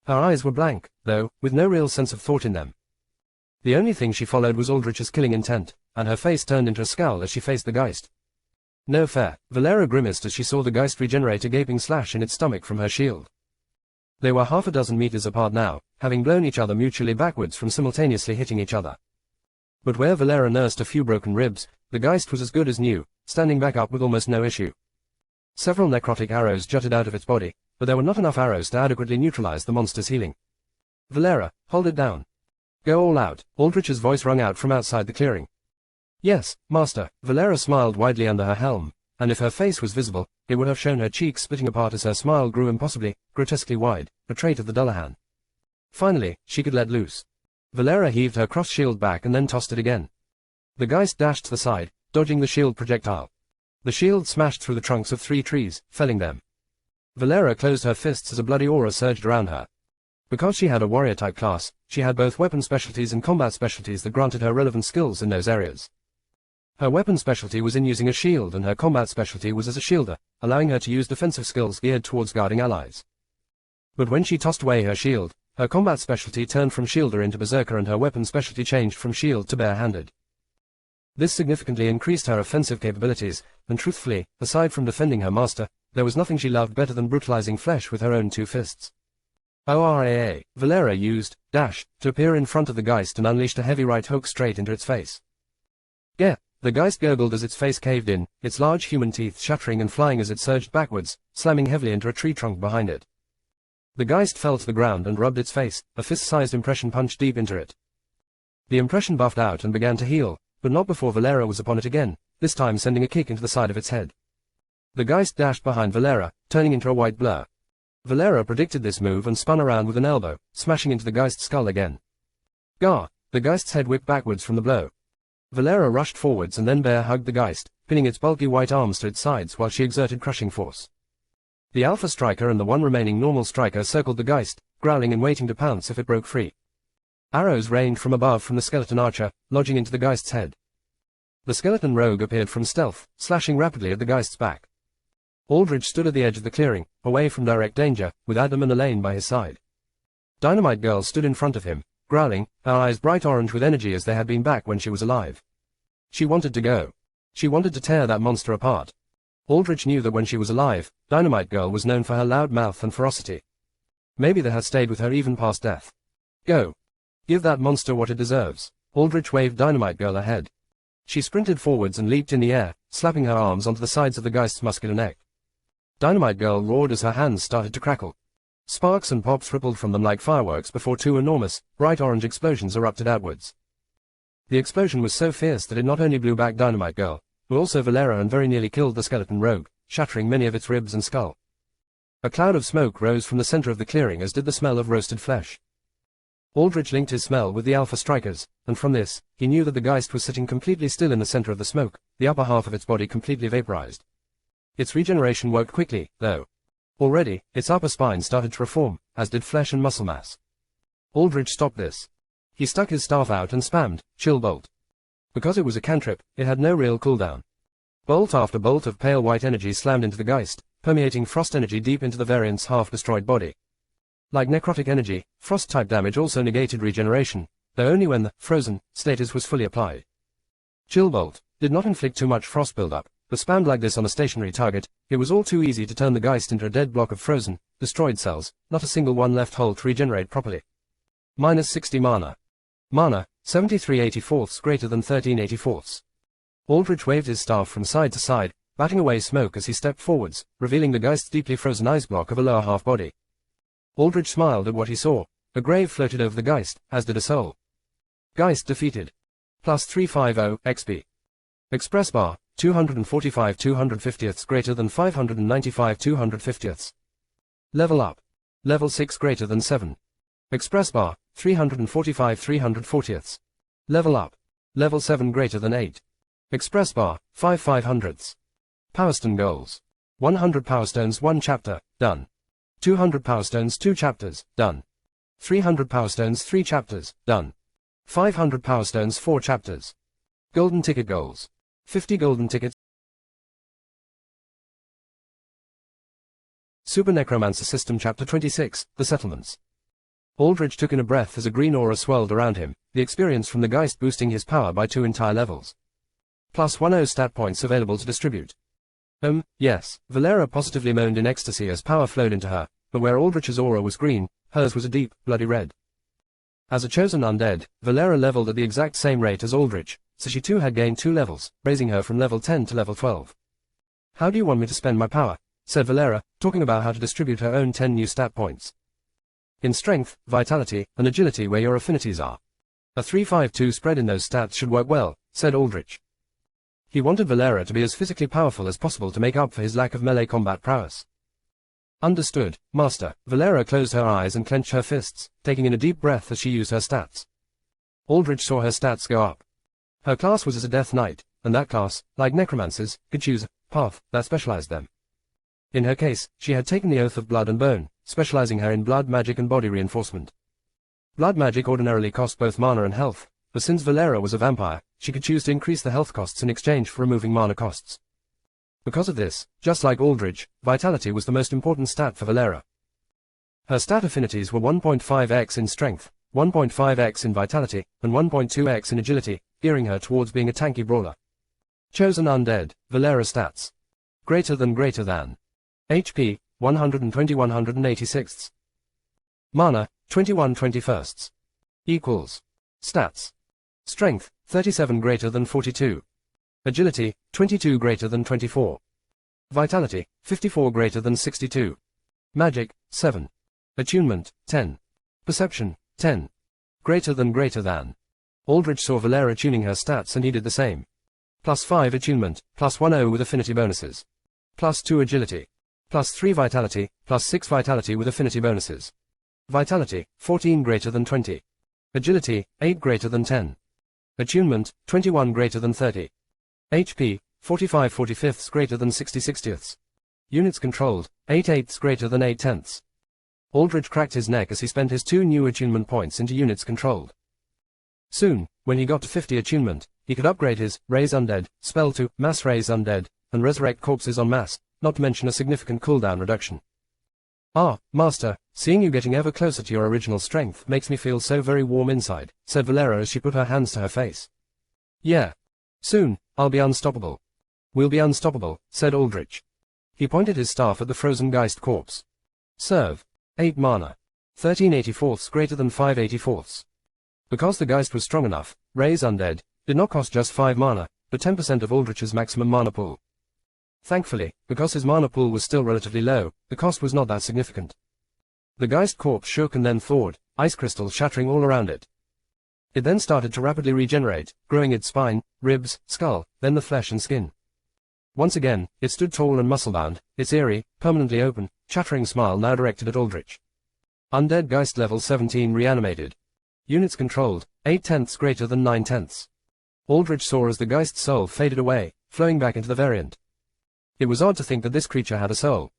Her eyes were blank, though, with no real sense of thought in them. The only thing she followed was Aldrich's killing intent, and her face turned into a scowl as she faced the Geist. No fair, Valera grimaced as she saw the Geist regenerate a gaping slash in its stomach from her shield. They were half a dozen meters apart now, having blown each other mutually backwards from simultaneously hitting each other. But where Valera nursed a few broken ribs, the Geist was as good as new, standing back up with almost no issue. Several necrotic arrows jutted out of its body, but there were not enough arrows to adequately neutralize the monster's healing. Valera, hold it down. Go all out, Aldrich's voice rung out from outside the clearing. Yes, Master. Valera smiled widely under her helm, and if her face was visible, it would have shown her cheeks splitting apart as her smile grew impossibly, grotesquely wide, a trait of the Dullahan. Finally, she could let loose. Valera heaved her cross shield back and then tossed it again. The Geist dashed to the side, dodging the shield projectile. The shield smashed through the trunks of 3 trees, felling them. Valera closed her fists as a bloody aura surged around her. Because she had a warrior-type class, she had both weapon specialties and combat specialties that granted her relevant skills in those areas. Her weapon specialty was in using a shield and her combat specialty was as a shielder, allowing her to use defensive skills geared towards guarding allies. But when she tossed away her shield, her combat specialty turned from shielder into berserker and her weapon specialty changed from shield to bare-handed. This significantly increased her offensive capabilities, and truthfully, aside from defending her master, there was nothing she loved better than brutalizing flesh with her own 2 fists. ORAA, Valera used, dash, to appear in front of the Geist and unleashed a heavy right hook straight into its face. Gah! The Geist gurgled as its face caved in, its large human teeth shattering and flying as it surged backwards, slamming heavily into a tree trunk behind it. The Geist fell to the ground and rubbed its face, a fist-sized impression punched deep into it. The impression buffed out and began to heal, but not before Valera was upon it again, this time sending a kick into the side of its head. The Geist dashed behind Valera, turning into a white blur. Valera predicted this move and spun around with an elbow, smashing into the Geist's skull again. Gah! The Geist's head whipped backwards from the blow. Valera rushed forwards and then bear-hugged the Geist, pinning its bulky white arms to its sides while she exerted crushing force. The Alpha Striker and the one remaining normal striker circled the Geist, growling and waiting to pounce if it broke free. Arrows rained from above from the skeleton archer, lodging into the Geist's head. The skeleton rogue appeared from stealth, slashing rapidly at the Geist's back. Aldrich stood at the edge of the clearing, away from direct danger, with Adam and Elaine by his side. Dynamite Girl stood in front of him, growling, her eyes bright orange with energy as they had been back when she was alive. She wanted to go. She wanted to tear that monster apart. Aldrich knew that when she was alive, Dynamite Girl was known for her loud mouth and ferocity. Maybe that had stayed with her even past death. Go. Give that monster what it deserves. Aldrich waved Dynamite Girl ahead. She sprinted forwards and leaped in the air, slapping her arms onto the sides of the Geist's muscular neck. Dynamite Girl roared as her hands started to crackle. Sparks and pops rippled from them like fireworks before 2 enormous, bright orange explosions erupted outwards. The explosion was so fierce that it not only blew back Dynamite Girl, but also Valera and very nearly killed the skeleton rogue, shattering many of its ribs and skull. A cloud of smoke rose from the center of the clearing as did the smell of roasted flesh. Aldrich linked his smell with the Alpha Striker's, and from this, he knew that the Geist was sitting completely still in the center of the smoke, the upper half of its body completely vaporized. Its regeneration worked quickly, though. Already, its upper spine started to reform, as did flesh and muscle mass. Aldrich stopped this. He stuck his staff out and spammed, Chill Bolt. Because it was a cantrip, it had no real cooldown. Bolt after bolt of pale white energy slammed into the Geist, permeating frost energy deep into the variant's half-destroyed body. Like necrotic energy, frost-type damage also negated regeneration, though only when the frozen status was fully applied. Chill Bolt did not inflict too much frost buildup, but spammed like this on a stationary target, it was all too easy to turn the Geist into a dead block of frozen, destroyed cells, not a single one left whole to regenerate properly. Minus 60 mana. Mana, 73/84 greater than 13/84. Aldrich waved his staff from side to side, batting away smoke as he stepped forwards, revealing the Geist's deeply frozen ice block of a lower half body. Aldrich smiled at what he saw. A grave floated over the Geist, as did a soul. Geist defeated. Plus 350 XP. Express bar, 245 250ths greater than 595 250ths. Level up. Level 6 greater than 7. Express bar, 345 340ths. Level up. Level 7 greater than 8. Express bar, 5 500ths. Powerstone goals. 100 Powerstones 1 chapter, done. 200 Powerstones 2 chapters, done. 300 Powerstones 3 chapters, done. 500 Powerstones 4 chapters. Golden ticket goals. 50 golden tickets. Super Necromancer System Chapter 26, The Settlements. Aldrich took in a breath as a green aura swirled around him, the experience from the Geist boosting his power by 2 entire levels. Plus 10 stat points available to distribute. Yes, Valera positively moaned in ecstasy as power flowed into her, but where Aldrich's aura was green, hers was a deep, bloody red. As a chosen undead, Valera leveled at the exact same rate as Aldrich, so she too had gained 2 levels, raising her from level 10 to level 12. How do you want me to spend my power? Said Valera, talking about how to distribute her own 10 new stat points. In strength, vitality, and agility where your affinities are. A 3-5-2 spread in those stats should work well, said Aldrich. He wanted Valera to be as physically powerful as possible to make up for his lack of melee combat prowess. Understood, Master. Valera closed her eyes and clenched her fists, taking in a deep breath as she used her stats. Aldrich saw her stats go up. Her class was as a Death Knight, and that class, like Necromancers, could choose a path that specialized them. In her case, she had taken the Oath of Blood and Bone, specializing her in blood magic and body reinforcement. Blood magic ordinarily cost both mana and health, but since Valera was a vampire, she could choose to increase the health costs in exchange for removing mana costs. Because of this, just like Aldrich, vitality was the most important stat for Valera. Her stat affinities were 1.5x in strength, 1.5x in vitality, and 1.2x in agility, gearing her towards being a tanky brawler. Chosen undead, Valera stats. Greater than HP, 120-186. Mana, 21/21. Equals. Stats. Strength, 37 greater than 42. Agility, 22 greater than 24. Vitality, 54 greater than 62. Magic, 7. Attunement, 10. Perception, 10. Greater than. Aldrich saw Valera tuning her stats and he did the same. +5 attunement, +10 with affinity bonuses. +2 agility. +3 vitality, +6 vitality with affinity bonuses. Vitality, 14 greater than 20. Agility, 8 greater than 10. Attunement, 21 greater than 30. HP, 45/45 greater than 60/60. Units controlled, 8/8 greater than 8/10. Aldrich cracked his neck as he spent his 2 new attunement points into units controlled. Soon, when he got to 50 attunement, he could upgrade his Raise Undead spell to Mass Raise Undead, and resurrect corpses en masse, not to mention a significant cooldown reduction. Ah, Master, seeing you getting ever closer to your original strength makes me feel so very warm inside, said Valera as she put her hands to her face. Yeah. Soon, I'll be unstoppable. We'll be unstoppable, said Aldrich. He pointed his staff at the frozen Geist corpse. Serve. 8 mana. 13/84 greater than 5/84. Because the Geist was strong enough, Raise Undead did not cost just 5 mana, but 10% of Aldrich's maximum mana pool. Thankfully, because his mana pool was still relatively low, the cost was not that significant. The Geist corpse shook and then thawed, ice crystals shattering all around it. It then started to rapidly regenerate, growing its spine, ribs, skull, then the flesh and skin. Once again, it stood tall and muscle-bound, its eerie, permanently open, chattering smile now directed at Aldrich. Undead Geist level 17 reanimated. Units controlled, 8/10 greater than 9/10. Aldrich saw as the Geist's soul faded away, flowing back into the variant. It was odd to think that this creature had a soul.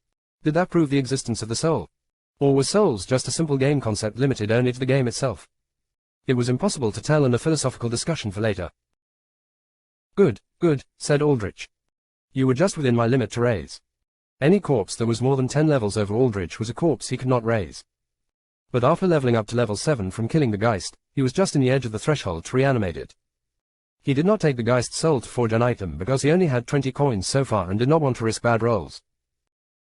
Did that prove the existence of the soul? Or were souls just a simple game concept limited only to the game itself? It was impossible to tell and a philosophical discussion for later. Good, said Aldrich. You were just within my limit to raise. Any corpse that was more than 10 levels over Aldrich was a corpse he could not raise. But after leveling up to level 7 from killing the Geist, he was just in the edge of the threshold to reanimate it. He did not take the Geist's soul to forge an item because he only had 20 coins so far and did not want to risk bad rolls.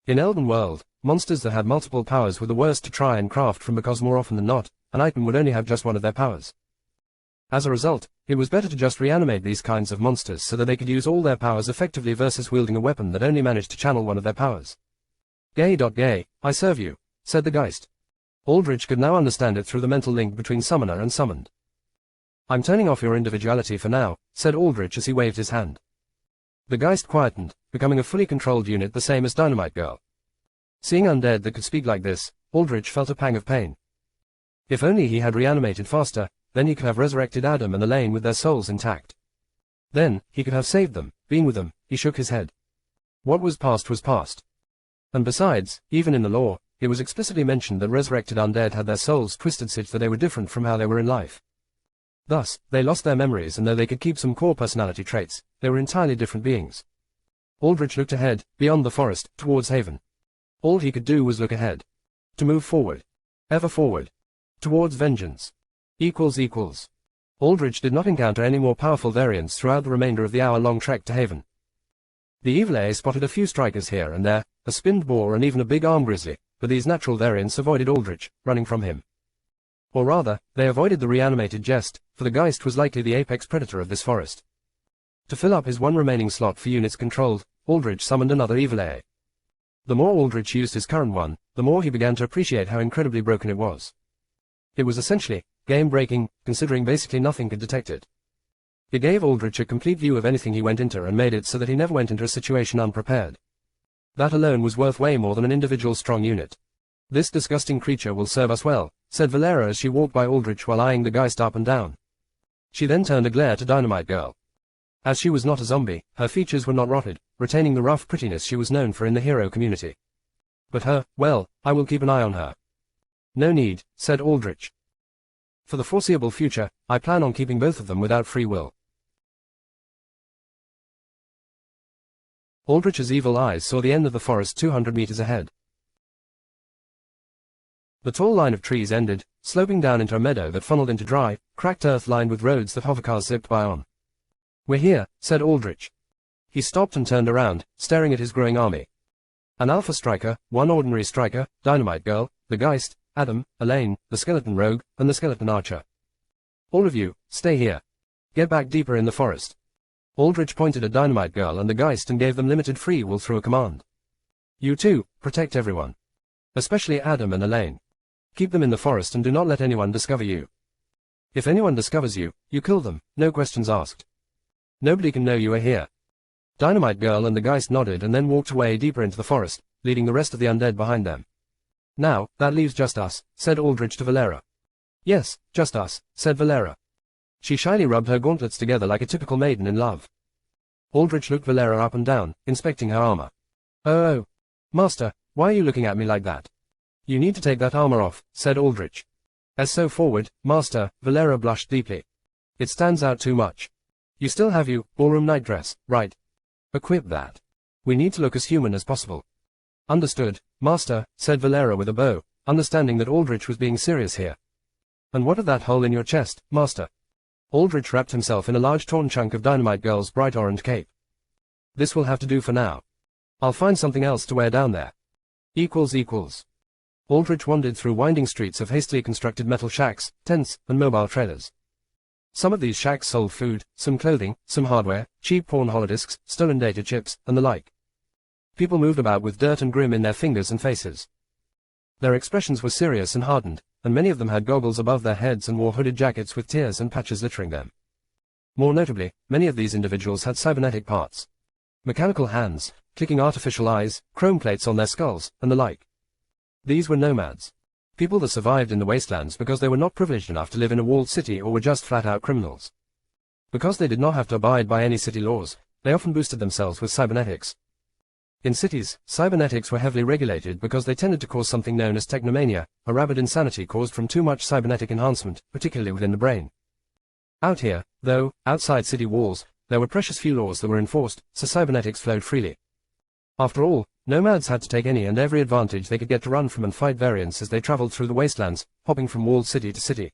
In Elden World, monsters that had multiple powers were the worst to try and craft from because more often than not, an item would only have just one of their powers. As a result, it was better to just reanimate these kinds of monsters so that they could use all their powers effectively versus wielding a weapon that only managed to channel one of their powers. Gay, I serve you, said the Geist. Aldrich could now understand it through the mental link between summoner and summoned. I'm turning off your individuality for now, said Aldrich as he waved his hand. The Geist quietened, becoming a fully controlled unit the same as Dynamite Girl. Seeing undead that could speak like this, Aldrich felt a pang of pain. If only he had reanimated faster, then he could have resurrected Adam and Elaine with their souls intact. Then, he could have saved them, been with them. He shook his head. What was past was past. And besides, even in the lore, it was explicitly mentioned that resurrected undead had their souls twisted such that they were different from how they were in life. Thus, they lost their memories, and though they could keep some core personality traits, they were entirely different beings. Aldrich looked ahead, beyond the forest, towards Haven. All he could do was look ahead. To move forward. Ever forward. Towards vengeance. Aldrich did not encounter any more powerful variants throughout the remainder of the hour-long trek to Haven. The Evil A spotted a few strikers here and there, a spinned boar and even a big arm grizzly, but these natural variants avoided Aldrich, running from him. Or rather, they avoided the reanimated Jest, for the Geist was likely the apex predator of this forest. To fill up his one remaining slot for units controlled, Aldrich summoned another Evil A. The more Aldrich used his current one, the more he began to appreciate how incredibly broken it was. It was essentially game-breaking, considering basically nothing could detect it. It gave Aldrich a complete view of anything he went into and made it so that he never went into a situation unprepared. That alone was worth way more than an individual strong unit. This disgusting creature will serve us well, said Valera as she walked by Aldrich while eyeing the Geist up and down. She then turned a glare to Dynamite Girl. As she was not a zombie, her features were not rotted, retaining the rough prettiness she was known for in the hero community. But her, well, I will keep an eye on her. No need, said Aldrich. For the foreseeable future, I plan on keeping both of them without free will. Aldrich's evil eyes saw the end of the forest 200 meters ahead. The tall line of trees ended, sloping down into a meadow that funneled into dry, cracked earth lined with roads that hovercars zipped by on. We're here, said Aldrich. He stopped and turned around, staring at his growing army. An Alpha Striker, one Ordinary Striker, Dynamite Girl, the Geist, Adam, Elaine, the Skeleton Rogue, and the Skeleton Archer. All of you, stay here. Get back deeper in the forest. Aldrich pointed at Dynamite Girl and the Geist and gave them limited free will through a command. You too, protect everyone. Especially Adam and Elaine. Keep them in the forest and do not let anyone discover you. If anyone discovers you, you kill them, no questions asked. Nobody can know you are here. Dynamite Girl and the Geist nodded and then walked away deeper into the forest, leading the rest of the undead behind them. Now, that leaves just us, said Aldrich to Valera. Yes, just us, said Valera. She shyly rubbed her gauntlets together like a typical maiden in love. Aldrich looked Valera up and down, inspecting her armor. Oh, Master, why are you looking at me like that? You need to take that armor off, said Aldrich. As so forward, Master, Valera blushed deeply. It stands out too much. You still have your ballroom nightdress, right? Equip that. We need to look as human as possible. Understood, Master, said Valera with a bow, understanding that Aldrich was being serious here. And what of that hole in your chest, Master? Aldrich wrapped himself in a large torn chunk of Dynamite Girl's bright orange cape. This will have to do for now. I'll find something else to wear down there. Equals. Aldrich wandered through winding streets of hastily constructed metal shacks, tents, and mobile trailers. Some of these shacks sold food, some clothing, some hardware, cheap porn holodisks, stolen data chips, and the like. People moved about with dirt and grim in their fingers and faces. Their expressions were serious and hardened, and many of them had goggles above their heads and wore hooded jackets with tears and patches littering them. More notably, many of these individuals had cybernetic parts. Mechanical hands, clicking artificial eyes, chrome plates on their skulls, and the like. These were nomads. People that survived in the wastelands because they were not privileged enough to live in a walled city or were just flat-out criminals. Because they did not have to abide by any city laws, they often boosted themselves with cybernetics. In cities, cybernetics were heavily regulated because they tended to cause something known as technomania, a rabid insanity caused from too much cybernetic enhancement, particularly within the brain. Out here, though, outside city walls, there were precious few laws that were enforced, so cybernetics flowed freely. After all, nomads had to take any and every advantage they could get to run from and fight variants as they traveled through the wastelands, hopping from walled city to city.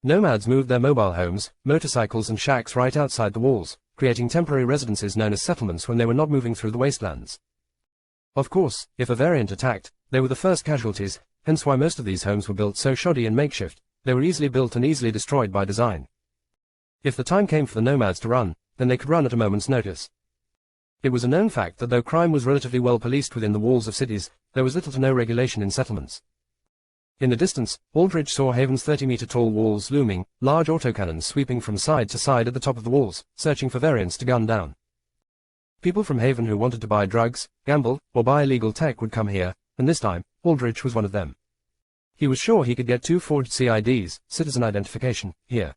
Nomads moved their mobile homes, motorcycles and shacks right outside the walls, creating temporary residences known as settlements when they were not moving through the wastelands. Of course, if a variant attacked, they were the first casualties, hence why most of these homes were built so shoddy and makeshift. They were easily built and easily destroyed by design. If the time came for the nomads to run, then they could run at a moment's notice. It was a known fact that though crime was relatively well policed within the walls of cities, there was little to no regulation in settlements. In the distance, Aldrich saw Haven's 30-meter-tall walls looming, large autocannons sweeping from side to side at the top of the walls, searching for variants to gun down. People from Haven who wanted to buy drugs, gamble, or buy illegal tech would come here, and this time, Aldrich was one of them. He was sure he could get 2 forged CIDs, citizen identification, here.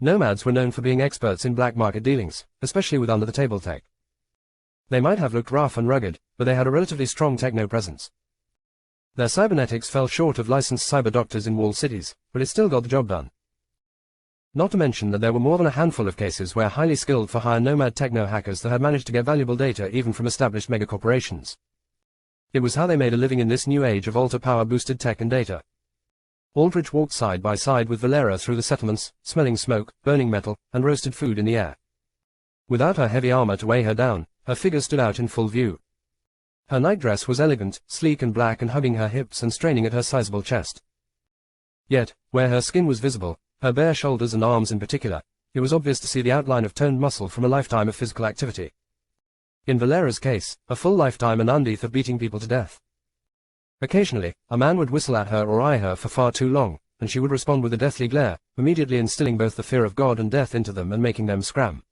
Nomads were known for being experts in black market dealings, especially with under-the-table tech. They might have looked rough and rugged, but they had a relatively strong techno presence. Their cybernetics fell short of licensed cyber doctors in walled cities, but it still got the job done. Not to mention that there were more than a handful of cases where highly skilled for-hire nomad techno hackers that had managed to get valuable data even from established megacorporations. It was how they made a living in this new age of ultra-power-boosted tech and data. Aldrich walked side by side with Valera through the settlements, smelling smoke, burning metal, and roasted food in the air. Without her heavy armor to weigh her down, her figure stood out in full view. Her nightdress was elegant, sleek and black and hugging her hips and straining at her sizable chest. Yet, where her skin was visible, her bare shoulders and arms in particular, it was obvious to see the outline of toned muscle from a lifetime of physical activity. In Valera's case, a full lifetime and undeath of beating people to death. Occasionally, a man would whistle at her or eye her for far too long, and she would respond with a deathly glare, immediately instilling both the fear of God and death into them and making them scram.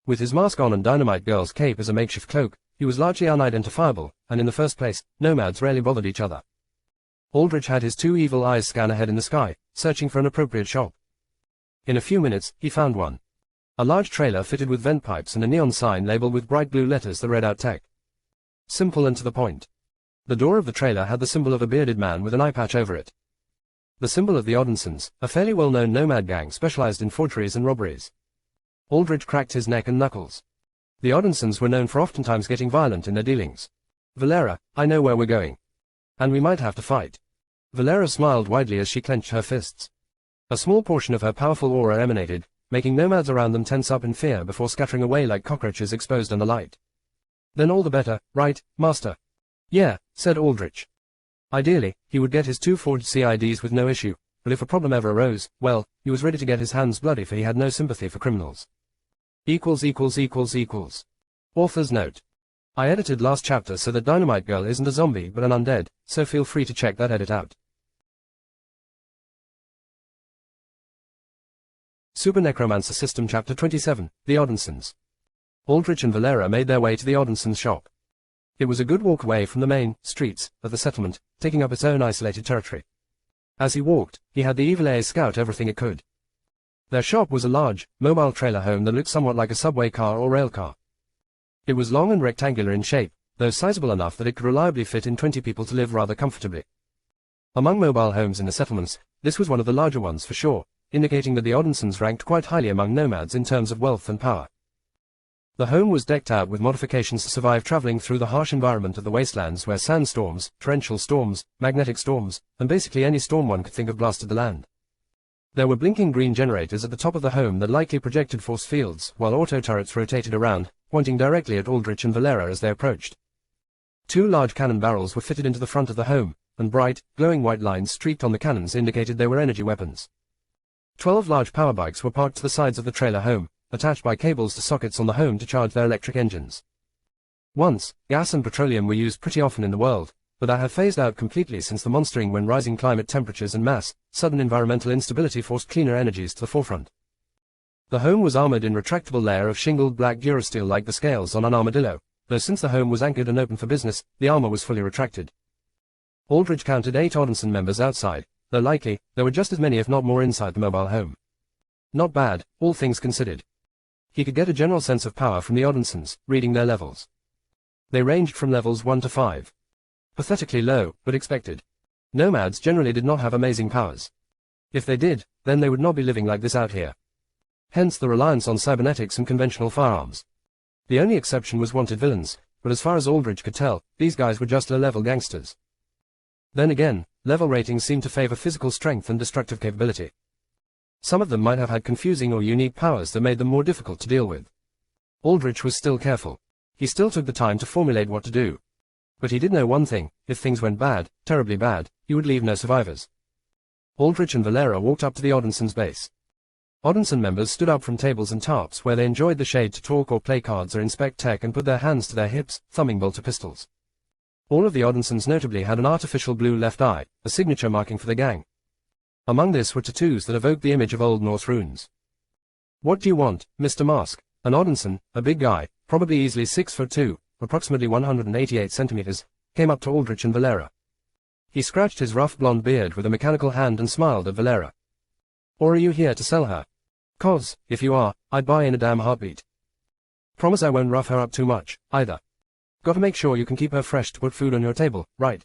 With his mask on and Dynamite Girl's cape as a makeshift cloak, he was largely unidentifiable, and in the first place, nomads rarely bothered each other. Aldrich had his two evil eyes scan ahead in the sky, searching for an appropriate shop. In a few minutes, he found one. A large trailer fitted with vent pipes and a neon sign labeled with bright blue letters that read out tech. Simple and to the point. The door of the trailer had the symbol of a bearded man with an eye patch over it. The symbol of the Oddinsons, a fairly well-known nomad gang specialized in forgeries and robberies. Aldrich cracked his neck and knuckles. The Oddinsons were known for oftentimes getting violent in their dealings. Valera, I know where we're going. And we might have to fight. Valera smiled widely as she clenched her fists. A small portion of her powerful aura emanated, making nomads around them tense up in fear before scattering away like cockroaches exposed in the light. Then all the better, right, Master? Yeah, said Aldrich. Ideally, he would get his two forged CIDs with no issue, but if a problem ever arose, well, he was ready to get his hands bloody for he had no sympathy for criminals. Author's note. I edited last chapter so that Dynamite Girl isn't a zombie but an undead, so feel free to check that edit out. Super Necromancer System Chapter 27, The Oddinsons. Aldrich and Valera made their way to the Oddinsons' shop. It was a good walk away from the main streets of the settlement, taking up its own isolated territory. As he walked, he had the evil eye scout everything it could. Their shop was a large, mobile trailer home that looked somewhat like a subway car or rail car. It was long and rectangular in shape, though sizable enough that it could reliably fit in 20 people to live rather comfortably. Among mobile homes in the settlements, this was one of the larger ones for sure, indicating that the Oddinsons ranked quite highly among nomads in terms of wealth and power. The home was decked out with modifications to survive traveling through the harsh environment of the wastelands where sandstorms, torrential storms, magnetic storms, and basically any storm one could think of blasted the land. There were blinking green generators at the top of the home that likely projected force fields, while auto turrets rotated around, pointing directly at Aldrich and Valera as they approached. Two large cannon barrels were fitted into the front of the home, and bright, glowing white lines streaked on the cannons indicated they were energy weapons. 12 large power bikes were parked to the sides of the trailer home, attached by cables to sockets on the home to charge their electric engines. Once, gas and petroleum were used pretty often in the world, but that had phased out completely since the monstering when rising climate temperatures and sudden environmental instability forced cleaner energies to the forefront. The home was armored in retractable layer of shingled black durasteel like the scales on an armadillo, though since the home was anchored and open for business, the armor was fully retracted. Aldrich counted 8 Oddinson members outside, though likely, there were just as many if not more inside the mobile home. Not bad, all things considered. He could get a general sense of power from the Oddinsons, reading their levels. They ranged from levels 1 to 5. Pathetically low, but expected. Nomads generally did not have amazing powers. If they did, then they would not be living like this out here. Hence the reliance on cybernetics and conventional firearms. The only exception was wanted villains, but as far as Aldrich could tell, these guys were just low-level gangsters. Then again, level ratings seemed to favor physical strength and destructive capability. Some of them might have had confusing or unique powers that made them more difficult to deal with. Aldrich was still careful. He still took the time to formulate what to do. But he did know one thing: if things went bad, terribly bad, he would leave no survivors. Aldrich and Valera walked up to the Oddinsons' base. Oddinson members stood up from tables and tarps where they enjoyed the shade to talk or play cards or inspect tech and put their hands to their hips, thumbing bolt to pistols. All of the Oddinsons notably had an artificial blue left eye, a signature marking for the gang. Among this were tattoos that evoked the image of Old Norse runes. What do you want, Mr. Mask? An Oddinson, a big guy, probably easily 6'2", approximately 188 centimeters, came up to Aldrich and Valera. He scratched his rough blonde beard with a mechanical hand and smiled at Valera. Or are you here to sell her? 'Cause, if you are, I'd buy in a damn heartbeat. Promise I won't rough her up too much, either. Gotta make sure you can keep her fresh to put food on your table, right?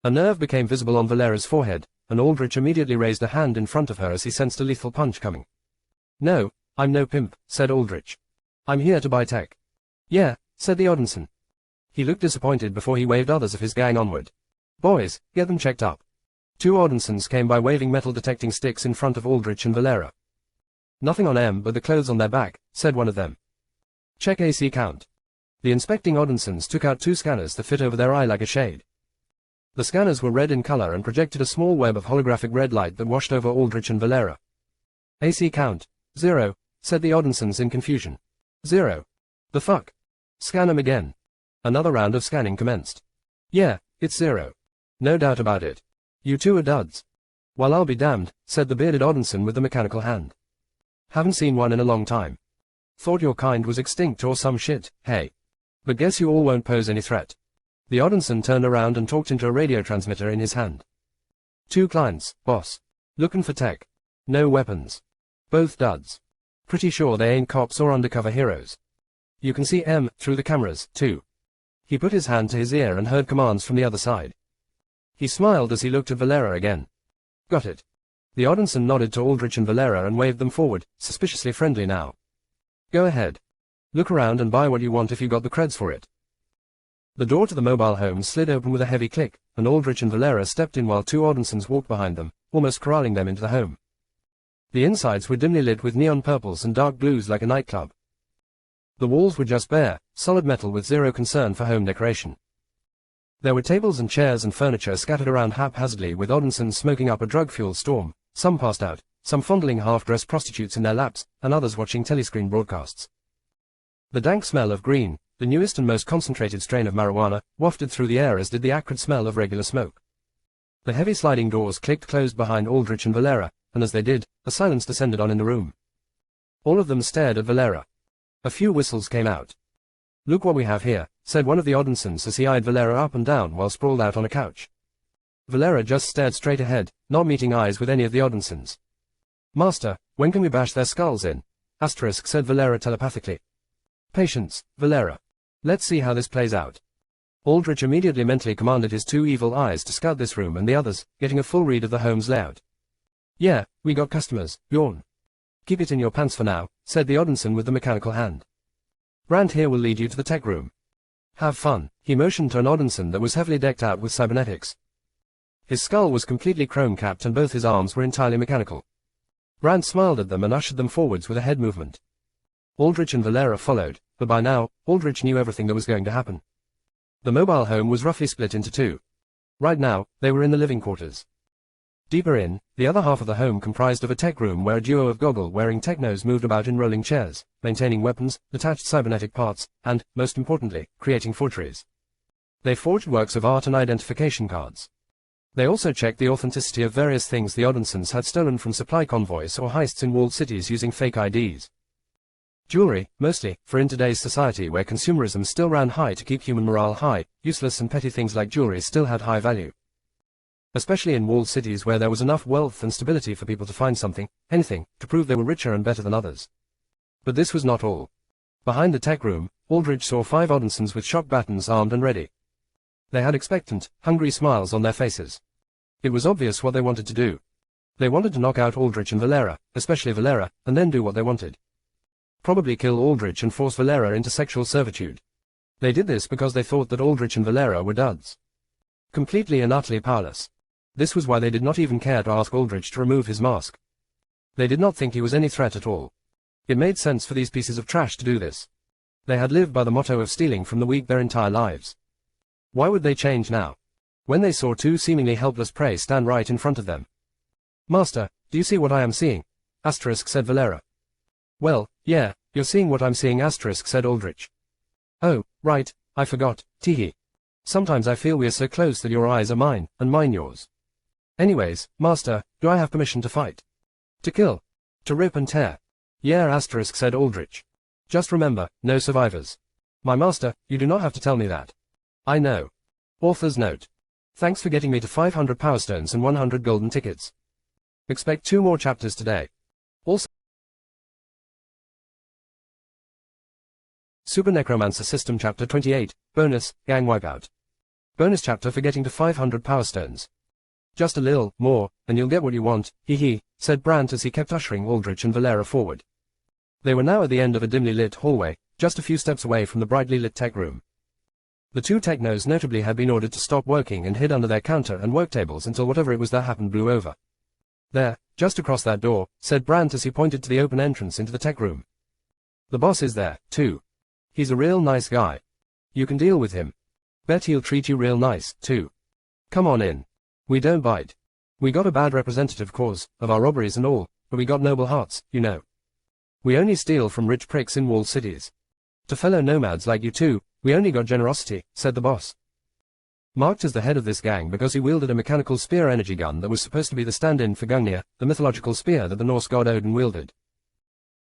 A nerve became visible on Valera's forehead, and Aldrich immediately raised a hand in front of her as he sensed a lethal punch coming. No, I'm no pimp, said Aldrich. I'm here to buy tech. Yeah, said the Oddinson. He looked disappointed before he waved others of his gang onward. Boys, get them checked up. 2 Oddinsons came by waving metal detecting sticks in front of Aldrich and Valera. Nothing on M but the clothes on their back, said one of them. Check AC count. The inspecting Oddinsons took out 2 scanners that fit over their eye like a shade. The scanners were red in color and projected a small web of holographic red light that washed over Aldrich and Valera. AC count. 0, said the Oddinsons in confusion. 0. The fuck? Scan them again. Another round of scanning commenced. Yeah, it's 0. No doubt about it. You two are duds. Well, I'll be damned, said the bearded Odinson with the mechanical hand. Haven't seen one in a long time. Thought your kind was extinct or some shit, hey. But guess you all won't pose any threat. The Odinson turned around and talked into a radio transmitter in his hand. 2 clients, boss. Looking for tech. No weapons. Both duds. Pretty sure they ain't cops or undercover heroes. You can see M through the cameras, too. He put his hand to his ear and heard commands from the other side. He smiled as he looked at Valera again. Got it. The Odinson nodded to Aldrich and Valera and waved them forward, suspiciously friendly now. Go ahead. Look around and buy what you want if you got the creds for it. The door to the mobile home slid open with a heavy click, and Aldrich and Valera stepped in while 2 Odinsons walked behind them, almost corralling them into the home. The insides were dimly lit with neon purples and dark blues like a nightclub. The walls were just bare, solid metal with zero concern for home decoration. There were tables and chairs and furniture scattered around haphazardly with Odinsons smoking up a drug-fueled storm, some passed out, some fondling half-dressed prostitutes in their laps, and others watching telescreen broadcasts. The dank smell of green, the newest and most concentrated strain of marijuana, wafted through the air as did the acrid smell of regular smoke. The heavy sliding doors clicked closed behind Aldrich and Valera, and as they did, a silence descended on in the room. All of them stared at Valera. A few whistles came out. Look what we have here, said one of the Odinsons as he eyed Valera up and down while sprawled out on a couch. Valera just stared straight ahead, not meeting eyes with any of the Odinsons. Master, when can we bash their skulls in? Said Valera telepathically. Patience, Valera. Let's see how this plays out. Aldrich immediately mentally commanded his 2 evil eyes to scout this room and the others, getting a full read of the home's layout. Yeah, we got customers, yawn. Keep it in your pants for now, said the Odinson with the mechanical hand. Brandt here will lead you to the tech room. Have fun, he motioned to an Odinson that was heavily decked out with cybernetics. His skull was completely chrome-capped and both his arms were entirely mechanical. Brandt smiled at them and ushered them forwards with a head movement. Aldrich and Valera followed, but by now, Aldrich knew everything that was going to happen. The mobile home was roughly split into 2. Right now, they were in the living quarters. Deeper in, the other half of the home comprised of a tech room where a duo of goggle-wearing technos moved about in rolling chairs, maintaining weapons, detached cybernetic parts, and, most importantly, creating forgeries. They forged works of art and identification cards. They also checked the authenticity of various things the Odinsons had stolen from supply convoys or heists in walled cities using fake IDs. Jewelry, mostly, for in today's society where consumerism still ran high to keep human morale high, useless and petty things like jewelry still had high value. Especially in walled cities where there was enough wealth and stability for people to find something, anything, to prove they were richer and better than others. But this was not all. Behind the tech room, Aldrich saw 5 Odinsons with shock batons armed and ready. They had expectant, hungry smiles on their faces. It was obvious what they wanted to do. They wanted to knock out Aldrich and Valera, especially Valera, and then do what they wanted. Probably kill Aldrich and force Valera into sexual servitude. They did this because they thought that Aldrich and Valera were duds. Completely and utterly powerless. This was why they did not even care to ask Aldrich to remove his mask. They did not think he was any threat at all. It made sense for these pieces of trash to do this. They had lived by the motto of stealing from the weak their entire lives. Why would they change now? When they saw 2 seemingly helpless prey stand right in front of them. Master, do you see what I am seeing? Said Valera. Well, yeah, you're seeing what I'm seeing, said Aldrich. Oh, right, I forgot, teehee. Sometimes I feel we are so close that your eyes are mine, and mine yours. Anyways, Master, do I have permission to fight? To kill? To rip and tear? Yeah, said Aldrich. Just remember, no survivors. My master, you do not have to tell me that. I know. Author's note. Thanks for getting me to 500 Power Stones and 100 golden tickets. Expect 2 more chapters today. Also, Super Necromancer System Chapter 28, Bonus, Gang Wipeout. Bonus chapter for getting to 500 Power Stones. Just a little more, and you'll get what you want, hee, said Brandt as he kept ushering Aldrich and Valera forward. They were now at the end of a dimly lit hallway, just a few steps away from the brightly lit tech room. The 2 technos notably had been ordered to stop working and hid under their counter and work tables until whatever it was that happened blew over. There, just across that door, said Brandt as he pointed to the open entrance into the tech room. The boss is there, too. He's a real nice guy. You can deal with him. Bet he'll treat you real nice, too. Come on in. We don't bite. We got a bad representative cause, of our robberies and all, but we got noble hearts, you know. We only steal from rich pricks in walled cities. To fellow nomads like you two, we only got generosity, said the boss. marked as the head of this gang because he wielded a mechanical spear energy gun that was supposed to be the stand-in for Gungnir, the mythological spear that the Norse god Odin wielded.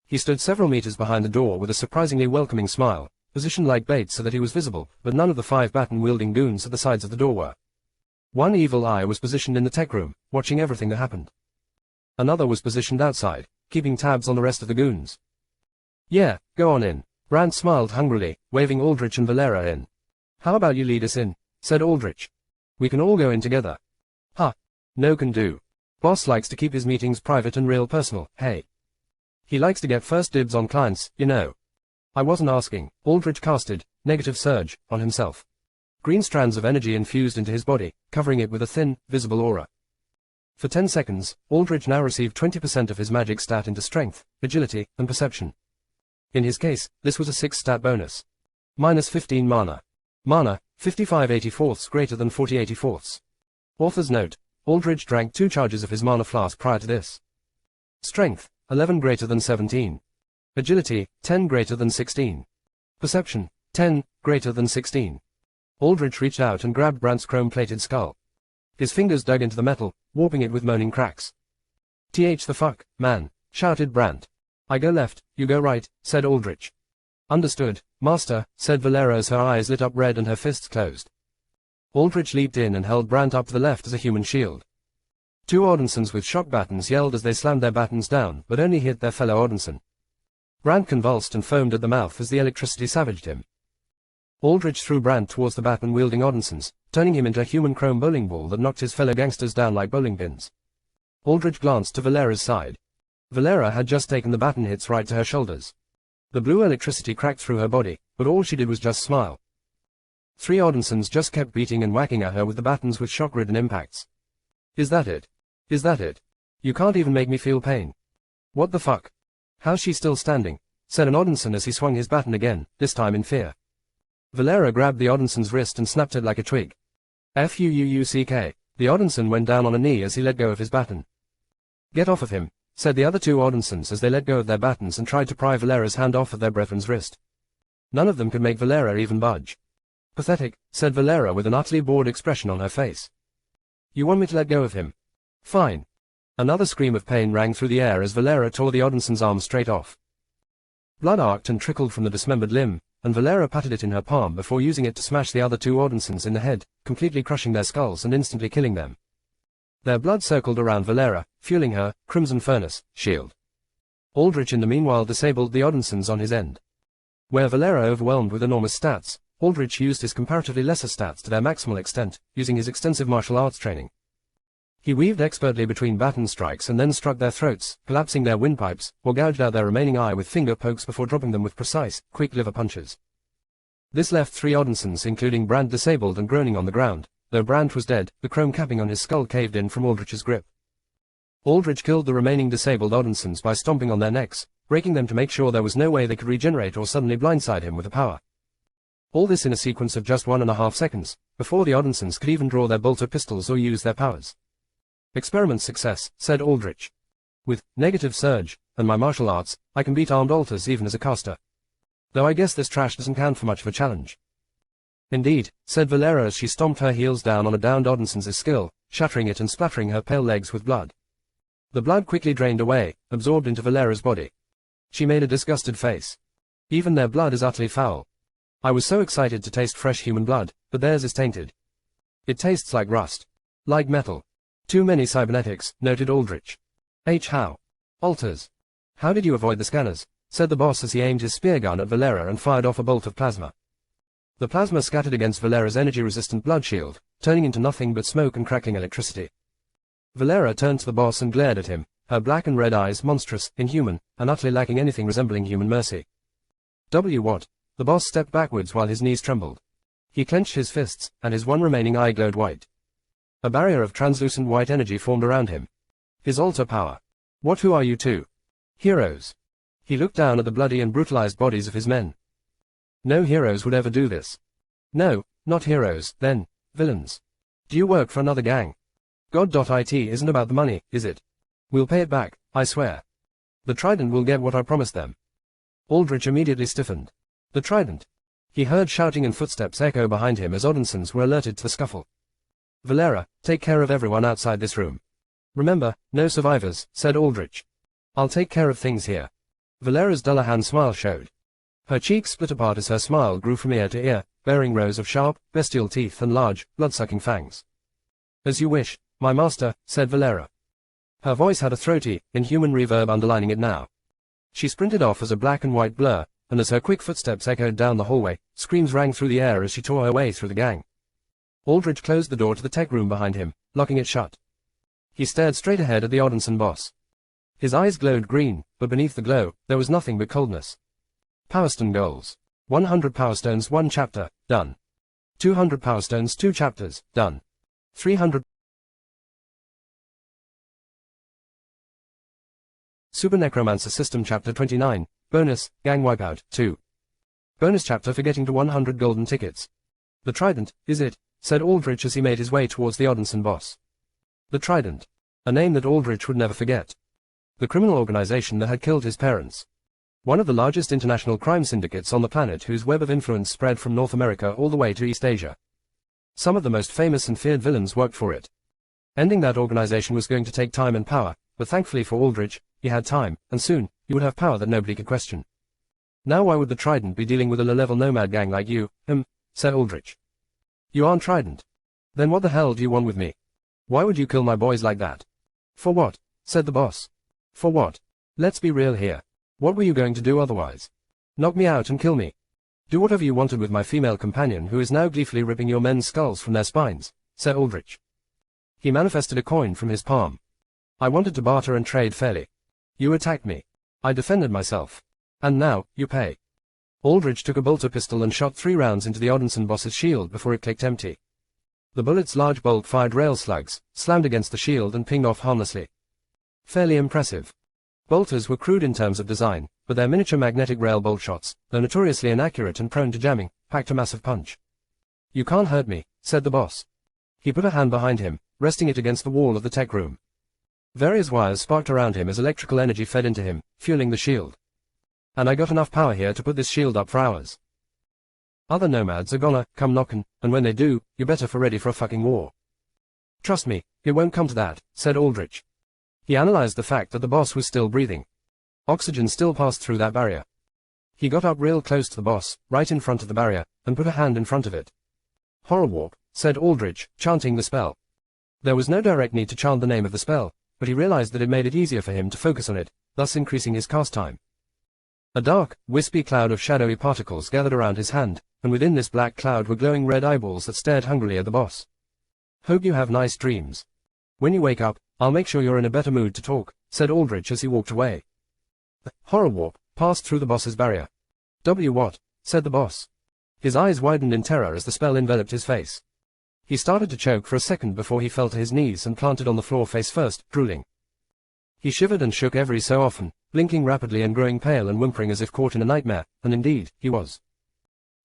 He stood several meters behind the door with a surprisingly welcoming smile, positioned like bait so that he was visible, but none of the 5 baton-wielding goons at the sides of the door were. One evil eye was positioned in the tech room, watching everything that happened. Another was positioned outside, keeping tabs on the rest of the goons. Yeah, go on in. Brandt smiled hungrily, waving Aldrich and Valera in. How about you lead us in? Said Aldrich. We can all go in together. Huh. No can do. Boss likes to keep his meetings private and real personal, hey. He likes to get first dibs on clients, you know. I wasn't asking. Aldrich casted Negative Surge on himself. Green strands of energy infused into his body, covering it with a thin, visible aura. For 10 seconds, Aldrich now received 20% of his magic stat into strength, agility, and perception. In his case, this was a 6 stat bonus. Minus 15 mana. Mana, 55/84 greater than 40/84. Author's note, Aldrich drank 2 charges of his mana flask prior to this. Strength, 11 greater than 17. Agility, 10 greater than 16. Perception, 10 greater than 16. Aldrich reached out and grabbed Brandt's chrome-plated skull. His fingers dug into the metal, warping it with moaning cracks. "Th the fuck, man," shouted Brandt. "I go left, you go right," said Aldrich. "Understood, master," said Valera as her eyes lit up red and her fists closed. Aldrich leaped in and held Brandt up to the left as a human shield. 2 Oddinsons with shock batons yelled as they slammed their batons down, but only hit their fellow Oddinson. Brandt convulsed and foamed at the mouth as the electricity savaged him. Aldrich threw Brandt towards the baton-wielding Oddinsons, turning him into a human chrome bowling ball that knocked his fellow gangsters down like bowling pins. Aldrich glanced to Valera's side. Valera had just taken the baton hits right to her shoulders. The blue electricity cracked through her body, but all she did was just smile. 3 Oddinsons just kept beating and whacking at her with the batons with shock-ridden impacts. "Is that it? Is that it? You can't even make me feel pain. What the fuck? How's she still standing?" said an Oddinson as he swung his baton again, this time in fear. Valera grabbed the Oddinson's wrist and snapped it like a twig. "Fuck." The Oddinson went down on a knee as he let go of his baton. "Get off of him," said the other 2 Oddinsons as they let go of their batons and tried to pry Valera's hand off of their brethren's wrist. None of them could make Valera even budge. "Pathetic," said Valera with an utterly bored expression on her face. "You want me to let go of him? Fine." Another scream of pain rang through the air as Valera tore the Oddinson's arm straight off. Blood arced and trickled from the dismembered limb, and Valera patted it in her palm before using it to smash the other 2 Oddinsons in the head, completely crushing their skulls and instantly killing them. Their blood circled around Valera, fueling her Crimson Furnace shield. Aldrich in the meanwhile disabled the Oddinsons on his end. Where Valera overwhelmed with enormous stats, Aldrich used his comparatively lesser stats to their maximal extent, using his extensive martial arts training. He weaved expertly between baton strikes and then struck their throats, collapsing their windpipes, or gouged out their remaining eye with finger pokes before dropping them with precise, quick liver punches. This left 3 Oddinsons including Brandt disabled and groaning on the ground. Though Brandt was dead, the chrome capping on his skull caved in from Aldrich's grip. Aldrich killed the remaining disabled Oddinsons by stomping on their necks, breaking them to make sure there was no way they could regenerate or suddenly blindside him with the power. All this in a sequence of just 1.5 seconds, before the Oddinsons could even draw their bolter pistols or use their powers. "Experiment success," said Aldrich. "With Negative Surge and my martial arts, I can beat armed altars even as a caster. Though I guess this trash doesn't count for much of a challenge." "Indeed," said Valera as she stomped her heels down on a downed Oddinson's skill, shattering it and splattering her pale legs with blood. The blood quickly drained away, absorbed into Valera's body. She made a disgusted face. "Even their blood is utterly foul. I was so excited to taste fresh human blood, but theirs is tainted. It tastes like rust. Like metal. Too many cybernetics," noted Aldrich. "How? Altars. How did you avoid the scanners?" said the boss as he aimed his spear gun at Valera and fired off a bolt of plasma. The plasma scattered against Valera's energy-resistant blood shield, turning into nothing but smoke and crackling electricity. Valera turned to the boss and glared at him, her black and red eyes monstrous, inhuman, and utterly lacking anything resembling human mercy. What? The boss stepped backwards while his knees trembled. He clenched his fists, and his one remaining eye glowed white. A barrier of translucent white energy formed around him. His altar power. Who are you 2? Heroes. He looked down at the bloody and brutalized bodies of his men. No heroes would ever do this. No, not heroes, then, villains. Do you work for another gang? God.it isn't about the money, is it? We'll pay it back, I swear. The Trident will get what I promised them. Aldrich immediately stiffened. The Trident. He heard shouting and footsteps echo behind him as Oddinsons were alerted to the scuffle. "Valera, take care of everyone outside this room. Remember, no survivors," said Aldrich. "I'll take care of things here." Valera's Dullahan smile showed. Her cheeks split apart as her smile grew from ear to ear, bearing rows of sharp, bestial teeth and large, blood-sucking fangs. "As you wish, my master," said Valera. Her voice had a throaty, inhuman reverb underlining it now. She sprinted off as a black and white blur, and as her quick footsteps echoed down the hallway, screams rang through the air as she tore her way through the gang. Aldrich closed the door to the tech room behind him, locking it shut. He stared straight ahead at the Oddinson boss. His eyes glowed green, but beneath the glow, there was nothing but coldness. Powerstone goals. 100 Powerstones 1 chapter, done. 200 Powerstones 2 chapters, done. 300 Super Necromancer System Chapter 29, Bonus, Gang Wipeout, 2. Bonus chapter for getting to 100 golden tickets. "The Trident, is it?" said Aldrich as he made his way towards the Oddinson boss. The Trident. A name that Aldrich would never forget. The criminal organization that had killed his parents. One of the largest international crime syndicates on the planet whose web of influence spread from North America all the way to East Asia. Some of the most famous and feared villains worked for it. Ending that organization was going to take time and power, but thankfully for Aldrich, he had time, and soon, he would have power that nobody could question. "Now why would the Trident be dealing with a low-level nomad gang like you, said Aldrich. "You aren't Trident. Then what the hell do you want with me? Why would you kill my boys like that?" "For what?" said the boss. "For what? Let's be real here. What were you going to do otherwise? Knock me out and kill me? Do whatever you wanted with my female companion who is now gleefully ripping your men's skulls from their spines," said Aldrich. He manifested a coin from his palm. "I wanted to barter and trade fairly. You attacked me. I defended myself. And now, you pay." Aldrich took a bolter pistol and shot 3 rounds into the Oddinson boss's shield before it clicked empty. The bullet's large bolt fired rail slugs, slammed against the shield and pinged off harmlessly. Fairly impressive. Bolters were crude in terms of design, but their miniature magnetic rail bolt shots, though notoriously inaccurate and prone to jamming, packed a massive punch. "You can't hurt me," said the boss. He put a hand behind him, resting it against the wall of the tech room. Various wires sparked around him as electrical energy fed into him, fueling the shield. "And I got enough power here to put this shield up for hours. Other nomads are gonna come knockin', and when they do, you better be ready for a fucking war." "Trust me, it won't come to that," said Aldrich. He analyzed the fact that the boss was still breathing. Oxygen still passed through that barrier. He got up real close to the boss, right in front of the barrier, and put a hand in front of it. "Horror warp," said Aldrich, chanting the spell. There was no direct need to chant the name of the spell, but he realized that it made it easier for him to focus on it, thus increasing his cast time. A dark, wispy cloud of shadowy particles gathered around his hand, and within this black cloud were glowing red eyeballs that stared hungrily at the boss. "Hope you have nice dreams. When you wake up, I'll make sure you're in a better mood to talk," said Aldrich as he walked away. The horror warp passed through the boss's barrier. What?" said the boss. His eyes widened in terror as the spell enveloped his face. He started to choke for a second before he fell to his knees and planted on the floor face first, drooling. He shivered and shook every so often, blinking rapidly and growing pale and whimpering as if caught in a nightmare, and indeed, he was.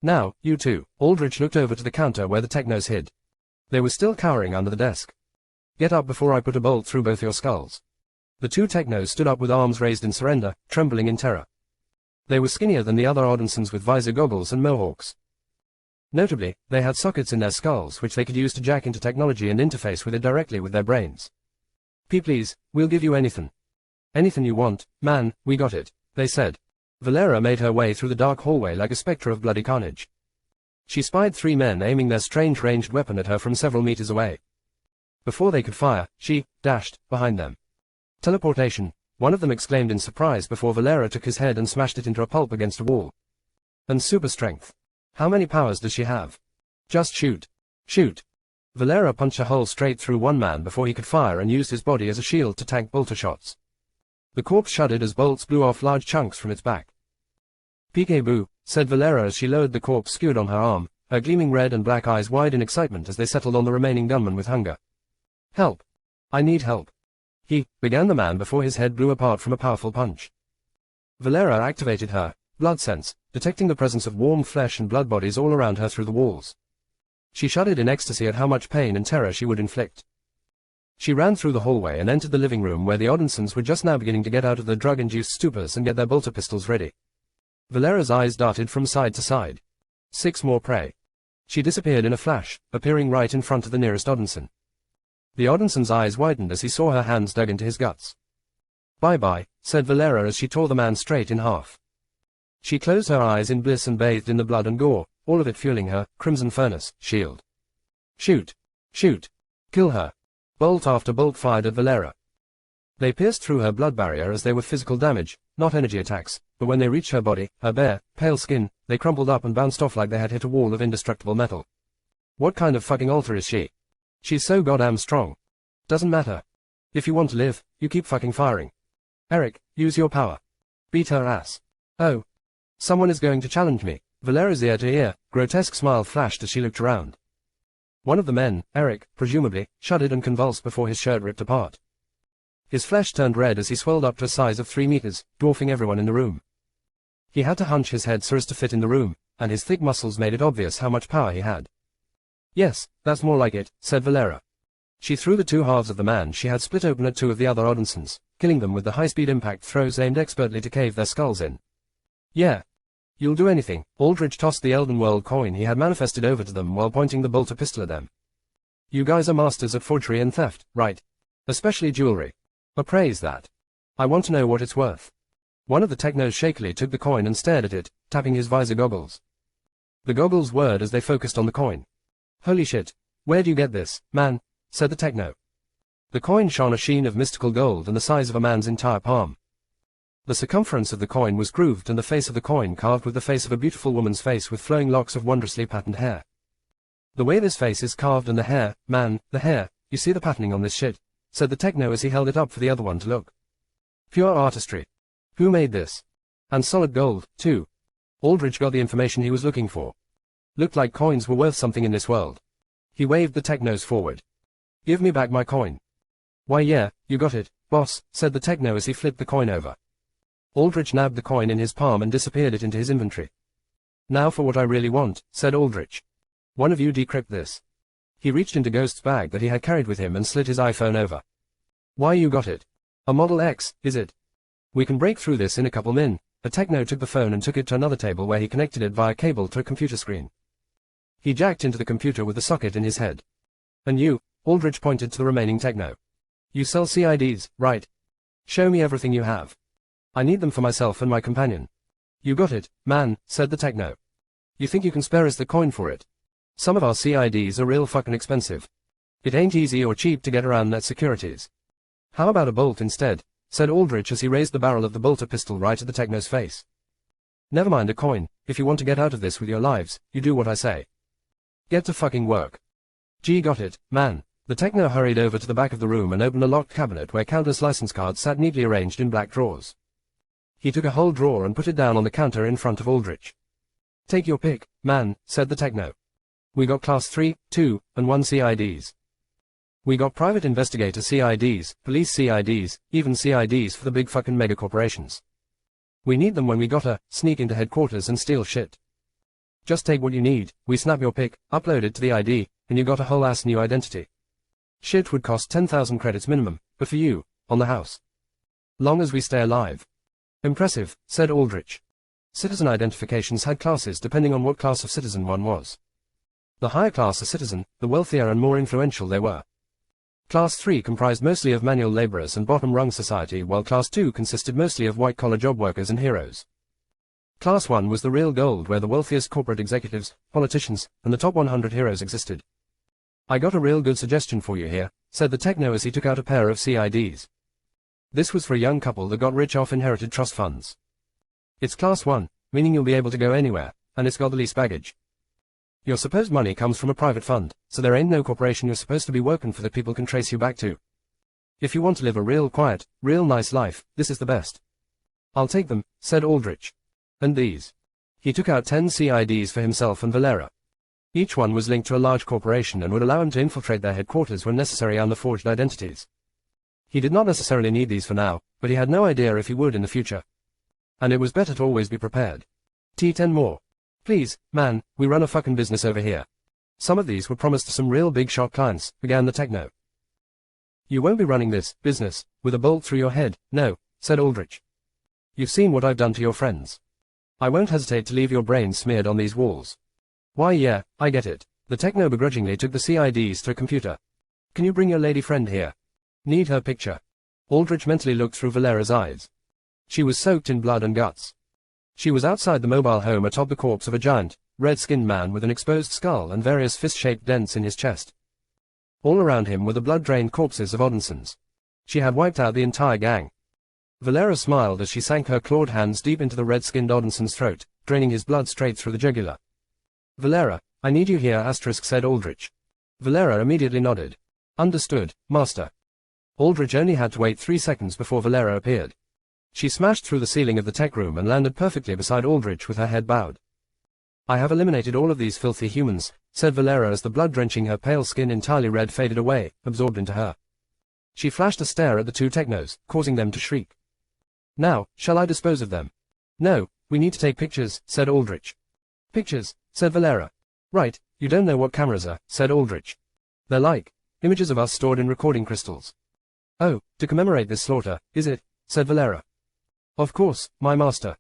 "Now, you two." Aldrich looked over to the counter where the technos hid. They were still cowering under the desk. "Get up before I put a bolt through both your skulls." The 2 technos stood up with arms raised in surrender, trembling in terror. They were skinnier than the other Oddinsons with visor goggles and mohawks. Notably, they had sockets in their skulls which they could use to jack into technology and interface with it directly with their brains. Please, we'll give you anything. Anything you want, man, we got it," they said. Valera made her way through the dark hallway like a spectre of bloody carnage. She spied 3 men aiming their strange ranged weapon at her from several meters away. Before they could fire, she dashed behind them. "Teleportation," one of them exclaimed in surprise before Valera took his head and smashed it into a pulp against a wall. "And super strength. How many powers does she have? Just shoot. Shoot." Valera punched a hole straight through one man before he could fire and used his body as a shield to tank bolter shots. The corpse shuddered as bolts blew off large chunks from its back. "Peekaboo," said Valera as she lowered the corpse skewered on her arm, her gleaming red and black eyes wide in excitement as they settled on the remaining gunman with hunger. "Help. I need help." Began the man before his head blew apart from a powerful punch. Valera activated her blood sense, detecting the presence of warm flesh and blood bodies all around her through the walls. She shuddered in ecstasy at how much pain and terror she would inflict. She ran through the hallway and entered the living room where the Oddinsons were just now beginning to get out of the drug-induced stupors and get their bolter pistols ready. Valera's eyes darted from side to side. 6 more prey. She disappeared in a flash, appearing right in front of the nearest Odinson. The Odinson's eyes widened as he saw her hands dug into his guts. Bye-bye, said Valera as she tore the man straight in half. She closed her eyes in bliss and bathed in the blood and gore, all of it fueling her crimson furnace shield. Shoot! Shoot! Kill her! Bolt after bolt fired at Valera. They pierced through her blood barrier as they were physical damage, not energy attacks, but when they reached her body, her bare, pale skin, they crumpled up and bounced off like they had hit a wall of indestructible metal. What kind of fucking alter is she? She's so goddamn strong. Doesn't matter. If you want to live, you keep fucking firing. Eric, use your power. Beat her ass. Oh. Someone is going to challenge me. Valera's ear-to-ear, grotesque smile flashed as she looked around. One of the men, Eric, presumably, shuddered and convulsed before his shirt ripped apart. His flesh turned red as he swelled up to a size of 3 meters, dwarfing everyone in the room. He had to hunch his head so as to fit in the room, and his thick muscles made it obvious how much power he had. Yes, that's more like it, said Valera. She threw the 2 halves of the man she had split open at 2 of the other Odinsons, killing them with the high-speed impact throws aimed expertly to cave their skulls in. Yeah. You'll do anything. Aldrich tossed the Elden World coin he had manifested over to them while pointing the bolter pistol at them. You guys are masters at forgery and theft, right? Especially jewelry. Appraise that. I want to know what it's worth. One of the technos shakily took the coin and stared at it, tapping his visor goggles. The goggles whirred as they focused on the coin. Holy shit, where do you get this, man? Said the techno. The coin shone a sheen of mystical gold and the size of a man's entire palm. The circumference of the coin was grooved and the face of the coin carved with the face of a beautiful woman's face with flowing locks of wondrously patterned hair. The way this face is carved and the hair, man, the hair, you see the patterning on this shit, said the techno as he held it up for the other one to look. Pure artistry. Who made this? And solid gold, too. Aldrich got the information he was looking for. Looked like coins were worth something in this world. He waved the technos forward. Give me back my coin. Why yeah, you got it, boss, said the techno as he flipped the coin over. Aldrich nabbed the coin in his palm and disappeared it into his inventory. Now for what I really want, said Aldrich. One of you decrypt this. He reached into Ghost's bag that he had carried with him and slid his iPhone over. Why you got it? A Model X, is it? We can break through this in a couple min. The techno took the phone and took it to another table where he connected it via cable to a computer screen. He jacked into the computer with the socket in his head. And you, Aldrich pointed to the remaining techno. You sell CIDs, right? Show me everything you have. I need them for myself and my companion. You got it, man, said the techno. You think you can spare us the coin for it? Some of our CIDs are real fucking expensive. It ain't easy or cheap to get around net securities. How about a bolt instead, said Aldrich as he raised the barrel of the bolter pistol right at the techno's face. Never mind a coin, if you want to get out of this with your lives, you do what I say. Get to fucking work. Gee got it, man. The techno hurried over to the back of the room and opened a locked cabinet where countless license cards sat neatly arranged in black drawers. He took a whole drawer and put it down on the counter in front of Aldrich. Take your pick, man, said the techno. We got Class 3, 2, and 1 CIDs. We got private investigator CIDs, police CIDs, even CIDs for the big fucking mega corporations. We need them when we gotta sneak into headquarters and steal shit. Just take what you need, we snap your pic, upload it to the ID, and you got a whole ass new identity. Shit would cost 10,000 credits minimum, but for you, on the house. Long as we stay alive. Impressive, said Aldrich. Citizen identifications had classes depending on what class of citizen one was. The higher class a citizen, the wealthier and more influential they were. Class 3 comprised mostly of manual laborers and bottom-rung society, while Class 2 consisted mostly of white-collar job workers and heroes. Class 1 was the real gold where the wealthiest corporate executives, politicians, and the top 100 heroes existed. I got a real good suggestion for you here, said the techno as he took out a pair of CIDs. This was for a young couple that got rich off inherited trust funds. It's Class 1, meaning you'll be able to go anywhere, and it's got the least baggage. Your supposed money comes from a private fund, so there ain't no corporation you're supposed to be working for that people can trace you back to. If you want to live a real quiet, real nice life, this is the best. I'll take them, said Aldrich. And these. He took out 10 CIDs for himself and Valera. Each one was linked to a large corporation and would allow him to infiltrate their headquarters when necessary under forged identities. He did not necessarily need these for now, but he had no idea if he would in the future. And it was better to always be prepared. T10 more. Please, man, we run a fucking business over here. Some of these were promised to some real big shot clients, began the techno. You won't be running this business with a bolt through your head, no, said Aldrich. You've seen what I've done to your friends. I won't hesitate to leave your brains smeared on these walls. Why yeah, I get it. The techno begrudgingly took the CIDs to a computer. Can you bring your lady friend here? Need her picture. Aldrich mentally looked through Valera's eyes. She was soaked in blood and guts. She was outside the mobile home atop the corpse of a giant, red-skinned man with an exposed skull and various fist-shaped dents in his chest. All around him were the blood-drained corpses of Oddinsons. She had wiped out the entire gang. Valera smiled as she sank her clawed hands deep into the red-skinned Oddinson's throat, draining his blood straight through the jugular. Valera, I need you here, said Aldrich. Valera immediately nodded. Understood, Master. Aldrich only had to wait 3 seconds before Valera appeared. She smashed through the ceiling of the tech room and landed perfectly beside Aldrich with her head bowed. I have eliminated all of these filthy humans, said Valera as the blood drenching her pale skin entirely red faded away, absorbed into her. She flashed a stare at the two technos, causing them to shriek. Now, shall I dispose of them? No, we need to take pictures, said Aldrich. Pictures, said Valera. Right, you don't know what cameras are, said Aldrich. They're like images of us stored in recording crystals. Oh, to commemorate this slaughter, is it? Said Valera. Of course, my master.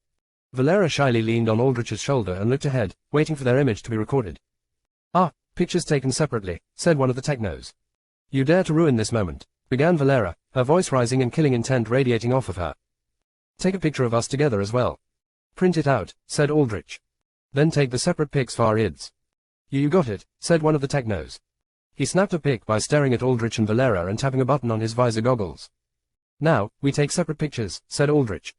Valera shyly leaned on Aldrich's shoulder and looked ahead, waiting for their image to be recorded. Ah, pictures taken separately, said one of the technos. You dare to ruin this moment, began Valera, her voice rising and killing intent radiating off of her. Take a picture of us together as well. Print it out, said Aldrich. Then take the separate pics for our ids. You got it, said one of the technos. He snapped a pic by staring at Aldrich and Valera and tapping a button on his visor goggles. Now, we take separate pictures, said Aldrich.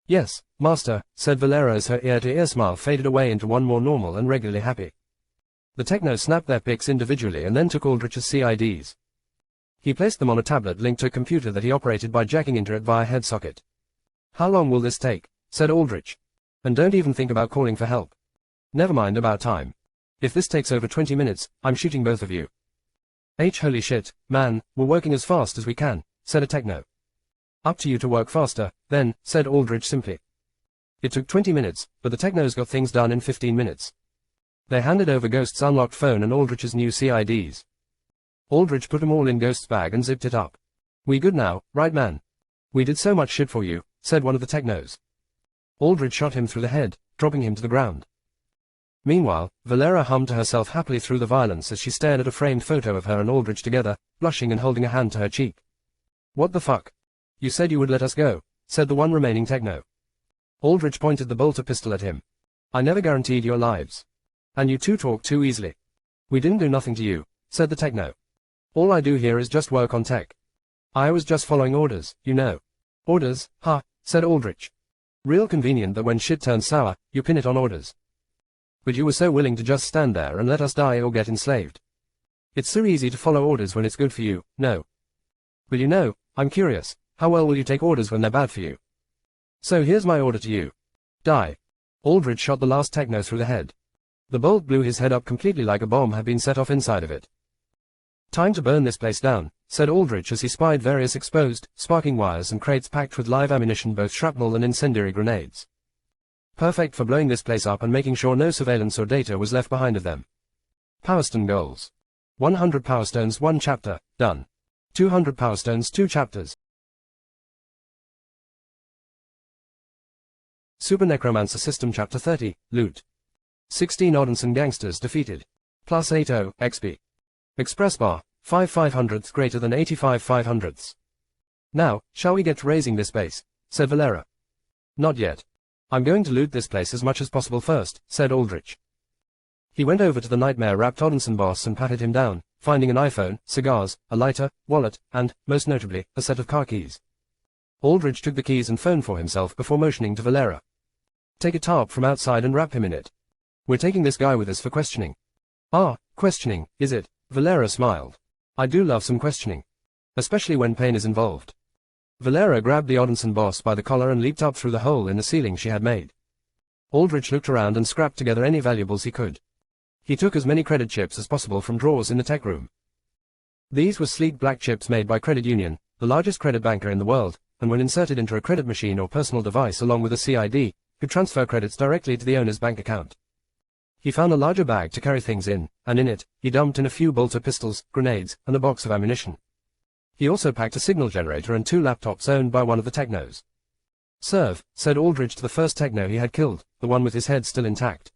Yes, master, said Valera as her ear-to-ear smile faded away into one more normal and regularly happy. The techno snapped their pics individually and then took Aldrich's CIDs. He placed them on a tablet linked to a computer that he operated by jacking into it via head socket. How long will this take? Said Aldrich. And don't even think about calling for help. Never mind about time. If this takes over 20 minutes, I'm shooting both of you. Holy shit, man, we're working as fast as we can, said a techno. Up to you to work faster, then, said Aldrich simply. It took 20 minutes, but the technos got things done in 15 minutes. They handed over Ghost's unlocked phone and Aldrich's new CIDs. Aldrich put them all in Ghost's bag and zipped it up. We good now, right man? We did so much shit for you, said one of the technos. Aldrich shot him through the head, dropping him to the ground. Meanwhile, Valera hummed to herself happily through the violence as she stared at a framed photo of her and Aldrich together, blushing and holding a hand to her cheek. What the fuck? You said you would let us go, said the one remaining techno. Aldrich pointed the bolter pistol at him. I never guaranteed your lives. And you two talk too easily. We didn't do nothing to you, said the techno. All I do here is just work on tech. I was just following orders, you know. Orders, ha, said Aldrich. Real convenient that when shit turns sour, you pin it on orders. But you were so willing to just stand there and let us die or get enslaved. It's so easy to follow orders when it's good for you, no. But you know, I'm curious, how well will you take orders when they're bad for you? So here's my order to you. Die. Aldrich shot the last techno through the head. The bolt blew his head up completely like a bomb had been set off inside of it. Time to burn this place down, said Aldrich as he spied various exposed, sparking wires and crates packed with live ammunition, both shrapnel and incendiary grenades. Perfect for blowing this place up and making sure no surveillance or data was left behind of them. Powerstone goals. 100 Power Stones 1 chapter, done. 200 Power Stones 2 chapters. Super Necromancer System Chapter 30, Loot. 16 Oddinson Gangsters defeated. Plus 80 XP. Express bar, 5/500ths greater than 85/500ths. Now, shall we get to raising this base? Said Valera. Not yet. I'm going to loot this place as much as possible first, said Aldrich. He went over to the nightmare-wrapped Oddinson boss and patted him down, finding an iPhone, cigars, a lighter, wallet, and, most notably, a set of car keys. Aldrich took the keys and phone for himself before motioning to Valera. Take a tarp from outside and wrap him in it. We're taking this guy with us for questioning. Ah, questioning, is it? Valera smiled. I do love some questioning. Especially when pain is involved. Valera grabbed the Oddinson boss by the collar and leaped up through the hole in the ceiling she had made. Aldrich looked around and scrapped together any valuables he could. He took as many credit chips as possible from drawers in the tech room. These were sleek black chips made by Credit Union, the largest credit banker in the world, and when inserted into a credit machine or personal device along with a CID, could transfer credits directly to the owner's bank account. He found a larger bag to carry things in, and in it, he dumped in a few bolter pistols, grenades, and a box of ammunition. He also packed a signal generator and 2 laptops owned by one of the technos. Serve, said Aldrich to the first techno he had killed, the one with his head still intact.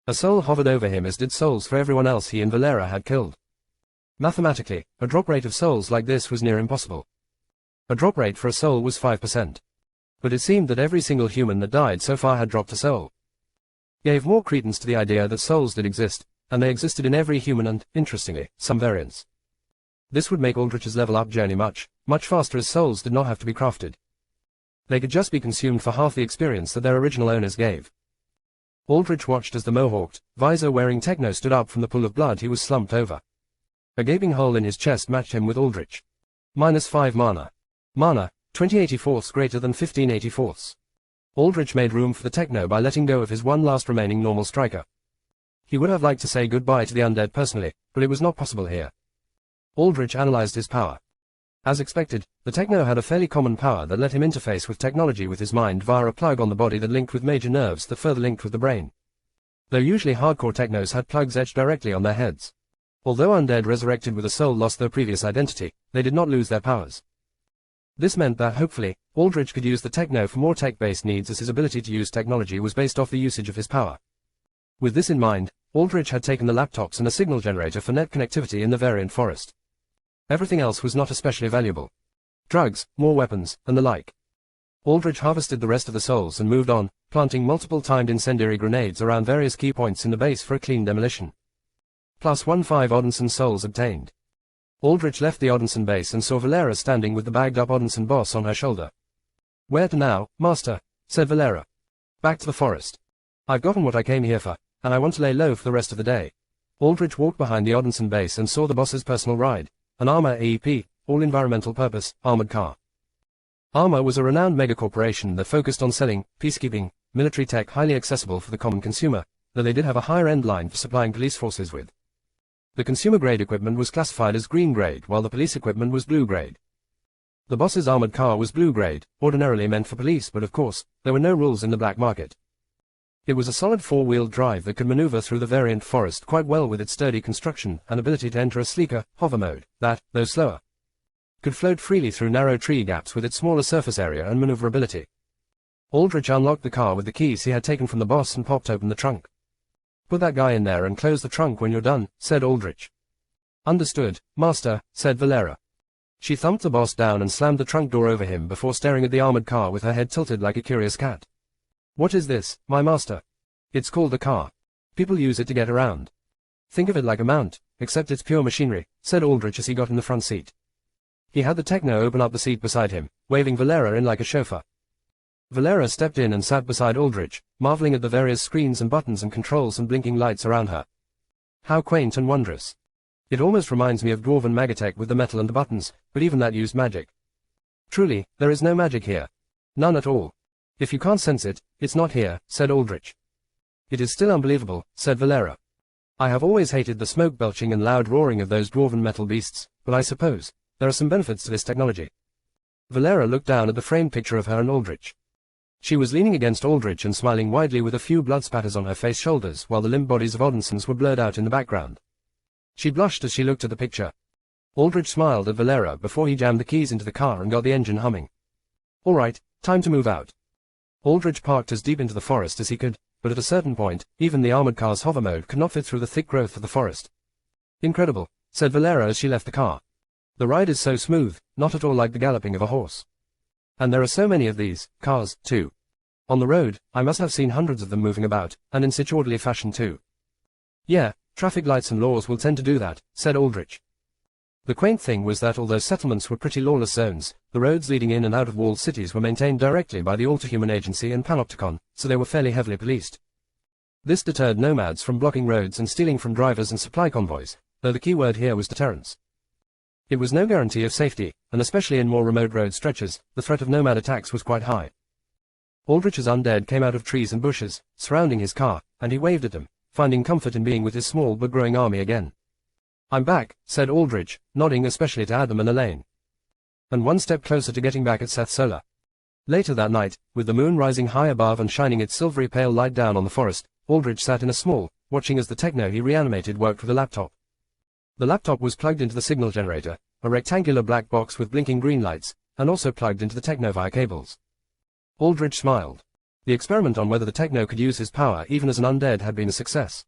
A soul hovered over him, as did souls for everyone else he and Valera had killed. Mathematically, a drop rate of souls like this was near impossible. A drop rate for a soul was 5%. But it seemed that every single human that died so far had dropped a soul. Gave more credence to the idea that souls did exist, and they existed in every human and, interestingly, some variants. This would make Aldrich's level up journey much faster, as souls did not have to be crafted. They could just be consumed for half the experience that their original owners gave. Aldrich watched as the mohawked, visor-wearing techno stood up from the pool of blood he was slumped over. A gaping hole in his chest matched him with Aldrich. -5 mana. Mana, 20/84 greater than 15/84. Aldrich made room for the techno by letting go of his one last remaining normal striker. He would have liked to say goodbye to the undead personally, but it was not possible here. Aldrich analyzed his power. As expected, the techno had a fairly common power that let him interface with technology with his mind via a plug on the body that linked with major nerves that further linked with the brain. Though usually hardcore technos had plugs etched directly on their heads. Although undead resurrected with a soul lost their previous identity, they did not lose their powers. This meant that, hopefully, Aldrich could use the techno for more tech-based needs, as his ability to use technology was based off the usage of his power. With this in mind, Aldrich had taken the laptops and a signal generator for net connectivity in the variant forest. Everything else was not especially valuable. Drugs, more weapons, and the like. Aldrich harvested the rest of the souls and moved on, planting multiple timed incendiary grenades around various key points in the base for a clean demolition. +15 Odinson souls obtained. Aldrich left the Odinson base and saw Valera standing with the bagged-up Odinson boss on her shoulder. "Where to now, master?" said Valera. "Back to the forest. I've gotten what I came here for, and I want to lay low for the rest of the day." Aldrich walked behind the Odinson base and saw the boss's personal ride, an Armor AEP, all-environmental purpose, armored car. Armor was a renowned megacorporation that focused on selling peacekeeping, military tech highly accessible for the common consumer, though they did have a higher-end line for supplying police forces with. The consumer-grade equipment was classified as green-grade, while the police equipment was blue-grade. The boss's armored car was blue-grade, ordinarily meant for police, but of course, there were no rules in the black market. It was a solid four-wheel drive that could maneuver through the variant forest quite well with its sturdy construction and ability to enter a sleeker, hover mode, that, though slower, could float freely through narrow tree gaps with its smaller surface area and maneuverability. Aldrich unlocked the car with the keys he had taken from the boss and popped open the trunk. "Put that guy in there and close the trunk when you're done," said Aldrich. "Understood, master," said Valera. She thumped the boss down and slammed the trunk door over him before staring at the armored car with her head tilted like a curious cat. "What is this, my master?" "It's called a car. People use it to get around. Think of it like a mount, except it's pure machinery," said Aldrich as he got in the front seat. He had the techno open up the seat beside him, waving Valera in like a chauffeur. Valera stepped in and sat beside Aldrich, marveling at the various screens and buttons and controls and blinking lights around her. How quaint and wondrous. It almost reminds me of Dwarven Magatech with the metal and the buttons, but even that used magic. "Truly, there is no magic here. None at all. If you can't sense it, it's not here," said Aldrich. "It is still unbelievable," said Valera. "I have always hated the smoke belching and loud roaring of those dwarven metal beasts, but I suppose there are some benefits to this technology." Valera looked down at the framed picture of her and Aldrich. She was leaning against Aldrich and smiling widely with a few blood spatters on her face shoulders while the limp bodies of Odinsons were blurred out in the background. She blushed as she looked at the picture. Aldrich smiled at Valera before he jammed the keys into the car and got the engine humming. "All right, time to move out." Aldrich parked as deep into the forest as he could, but at a certain point, even the armored car's hover mode could not fit through the thick growth of the forest. "Incredible," said Valera as she left the car. "The ride is so smooth, not at all like the galloping of a horse. And there are so many of these cars, too. On the road, I must have seen hundreds of them moving about, and in such orderly fashion too." "Yeah, traffic lights and laws will tend to do that," said Aldrich. The quaint thing was that although settlements were pretty lawless zones, the roads leading in and out of walled cities were maintained directly by the All-to-Human Agency and Panopticon, so they were fairly heavily policed. This deterred nomads from blocking roads and stealing from drivers and supply convoys, though the key word here was deterrence. It was no guarantee of safety, and especially in more remote road stretches, the threat of nomad attacks was quite high. Aldrich's undead came out of trees and bushes, surrounding his car, and he waved at them, finding comfort in being with his small but growing army again. "I'm back," said Aldrich, nodding especially to Adam and Elaine. And one step closer to getting back at Seth Solar. Later that night, with the moon rising high above and shining its silvery pale light down on the forest, Aldrich sat in a small, watching as the techno he reanimated worked with a laptop. The laptop was plugged into the signal generator, a rectangular black box with blinking green lights, and also plugged into the techno via cables. Aldrich smiled. The experiment on whether the Techno could use his power even as an undead had been a success.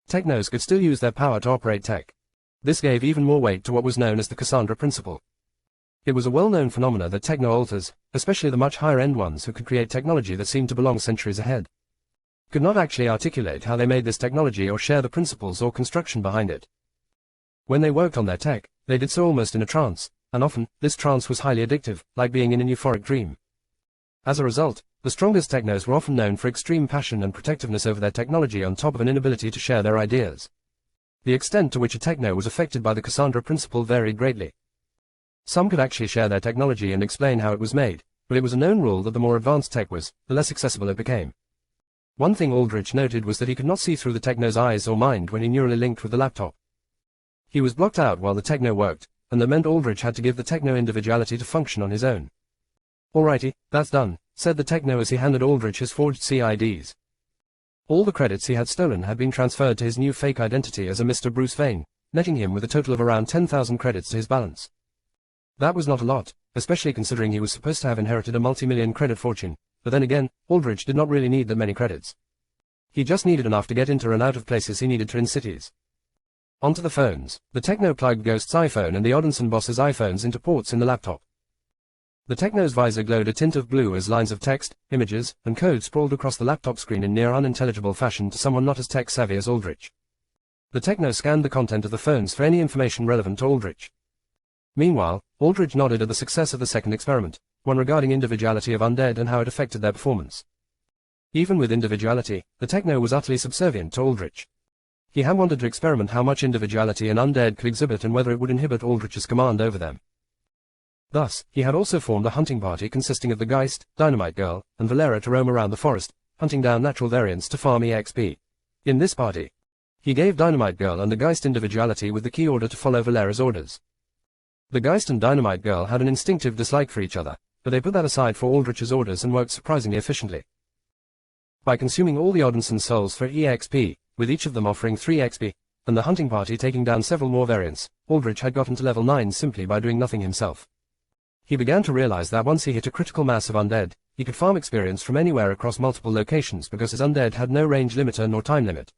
Technos could still use their power to operate tech. This gave even more weight to what was known as the Cassandra principle. It was a well-known phenomena that techno alters, especially the much higher-end ones who could create technology that seemed to belong centuries ahead, could not actually articulate how they made this technology or share the principles or construction behind it. When they worked on their tech, they did so almost in a trance, and often, this trance was highly addictive, like being in an euphoric dream. As a result, the strongest technos were often known for extreme passion and protectiveness over their technology on top of an inability to share their ideas. The extent to which a techno was affected by the Cassandra principle varied greatly. Some could actually share their technology and explain how it was made, but it was a known rule that the more advanced tech was, the less accessible it became. One thing Aldrich noted was that he could not see through the techno's eyes or mind when he neurally linked with the laptop. He was blocked out while the techno worked, and that meant Aldrich had to give the techno individuality to function on his own. "Alrighty, that's done," said the techno as he handed Aldrich his forged CIDs. All the credits he had stolen had been transferred to his new fake identity as a Mr. Bruce Wayne, netting him with a total of around 10,000 credits to his balance. That was not a lot, especially considering he was supposed to have inherited a multi-million credit fortune, but then again, Aldrich did not really need that many credits. He just needed enough to get into and out of places he needed to in cities. Onto the phones. The techno plugged Ghost's iPhone and the Odinson boss's iPhones into ports in the laptop. The techno's visor glowed a tint of blue as lines of text, images, and code sprawled across the laptop screen in near unintelligible fashion to someone not as tech-savvy as Aldrich. The techno scanned the content of the phones for any information relevant to Aldrich. Meanwhile, Aldrich nodded at the success of the second experiment, one regarding individuality of undead and how it affected their performance. Even with individuality, the techno was utterly subservient to Aldrich. He had wanted to experiment how much individuality an undead could exhibit and whether it would inhibit Aldrich's command over them. Thus, he had also formed a hunting party consisting of the Geist, Dynamite Girl, and Valera to roam around the forest, hunting down natural variants to farm EXP. In this party, he gave Dynamite Girl and the Geist individuality with the key order to follow Valera's orders. The Geist and Dynamite Girl had an instinctive dislike for each other, but they put that aside for Aldrich's orders and worked surprisingly efficiently. By consuming all the Odinson souls for EXP, with each of them offering 3 XP, and the hunting party taking down several more variants, Aldrich had gotten to level 9 simply by doing nothing himself. He began to realize that once he hit a critical mass of undead, he could farm experience from anywhere across multiple locations because his undead had no range limiter nor time limit.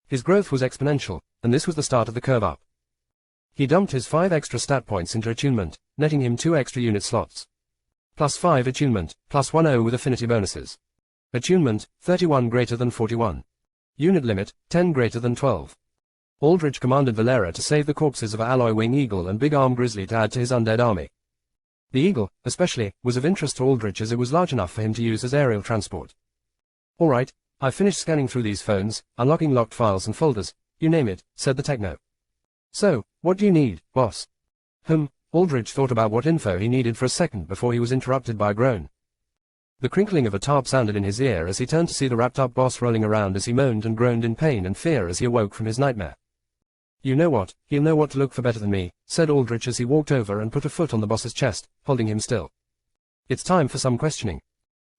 His growth was exponential, and this was the start of the curve up. He dumped his 5 extra stat points into attunement, netting him 2 extra unit slots. Plus 5 attunement, plus 10 with affinity bonuses. Attunement, 31 greater than 41. Unit limit, 10 greater than 12. Aldrich commanded Valera to save the corpses of Alloy Wing Eagle and Big Arm Grizzly to add to his undead army. The Eagle, especially, was of interest to Aldrich as it was large enough for him to use as aerial transport. "Alright, I've finished scanning through these phones, unlocking locked files and folders, you name it," said the techno. "So, what do you need, boss?" Aldrich thought about what info he needed for a second before he was interrupted by a groan. The crinkling of a tarp sounded in his ear as he turned to see the wrapped-up boss rolling around as he moaned and groaned in pain and fear as he awoke from his nightmare. "You know what, he'll know what to look for better than me," said Aldrich as he walked over and put a foot on the boss's chest, holding him still. "It's time for some questioning."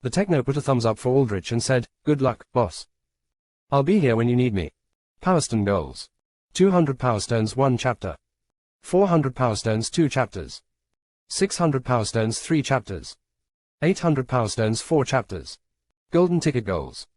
The techno put a thumbs up for Aldrich and said, "Good luck, boss. I'll be here when you need me." Powerstone goals. 200 Power Stones 1 chapter. 400 Power Stones 2 chapters. 600 Power Stones 3 chapters. 800 Power Stones 4 chapters. Golden ticket goals.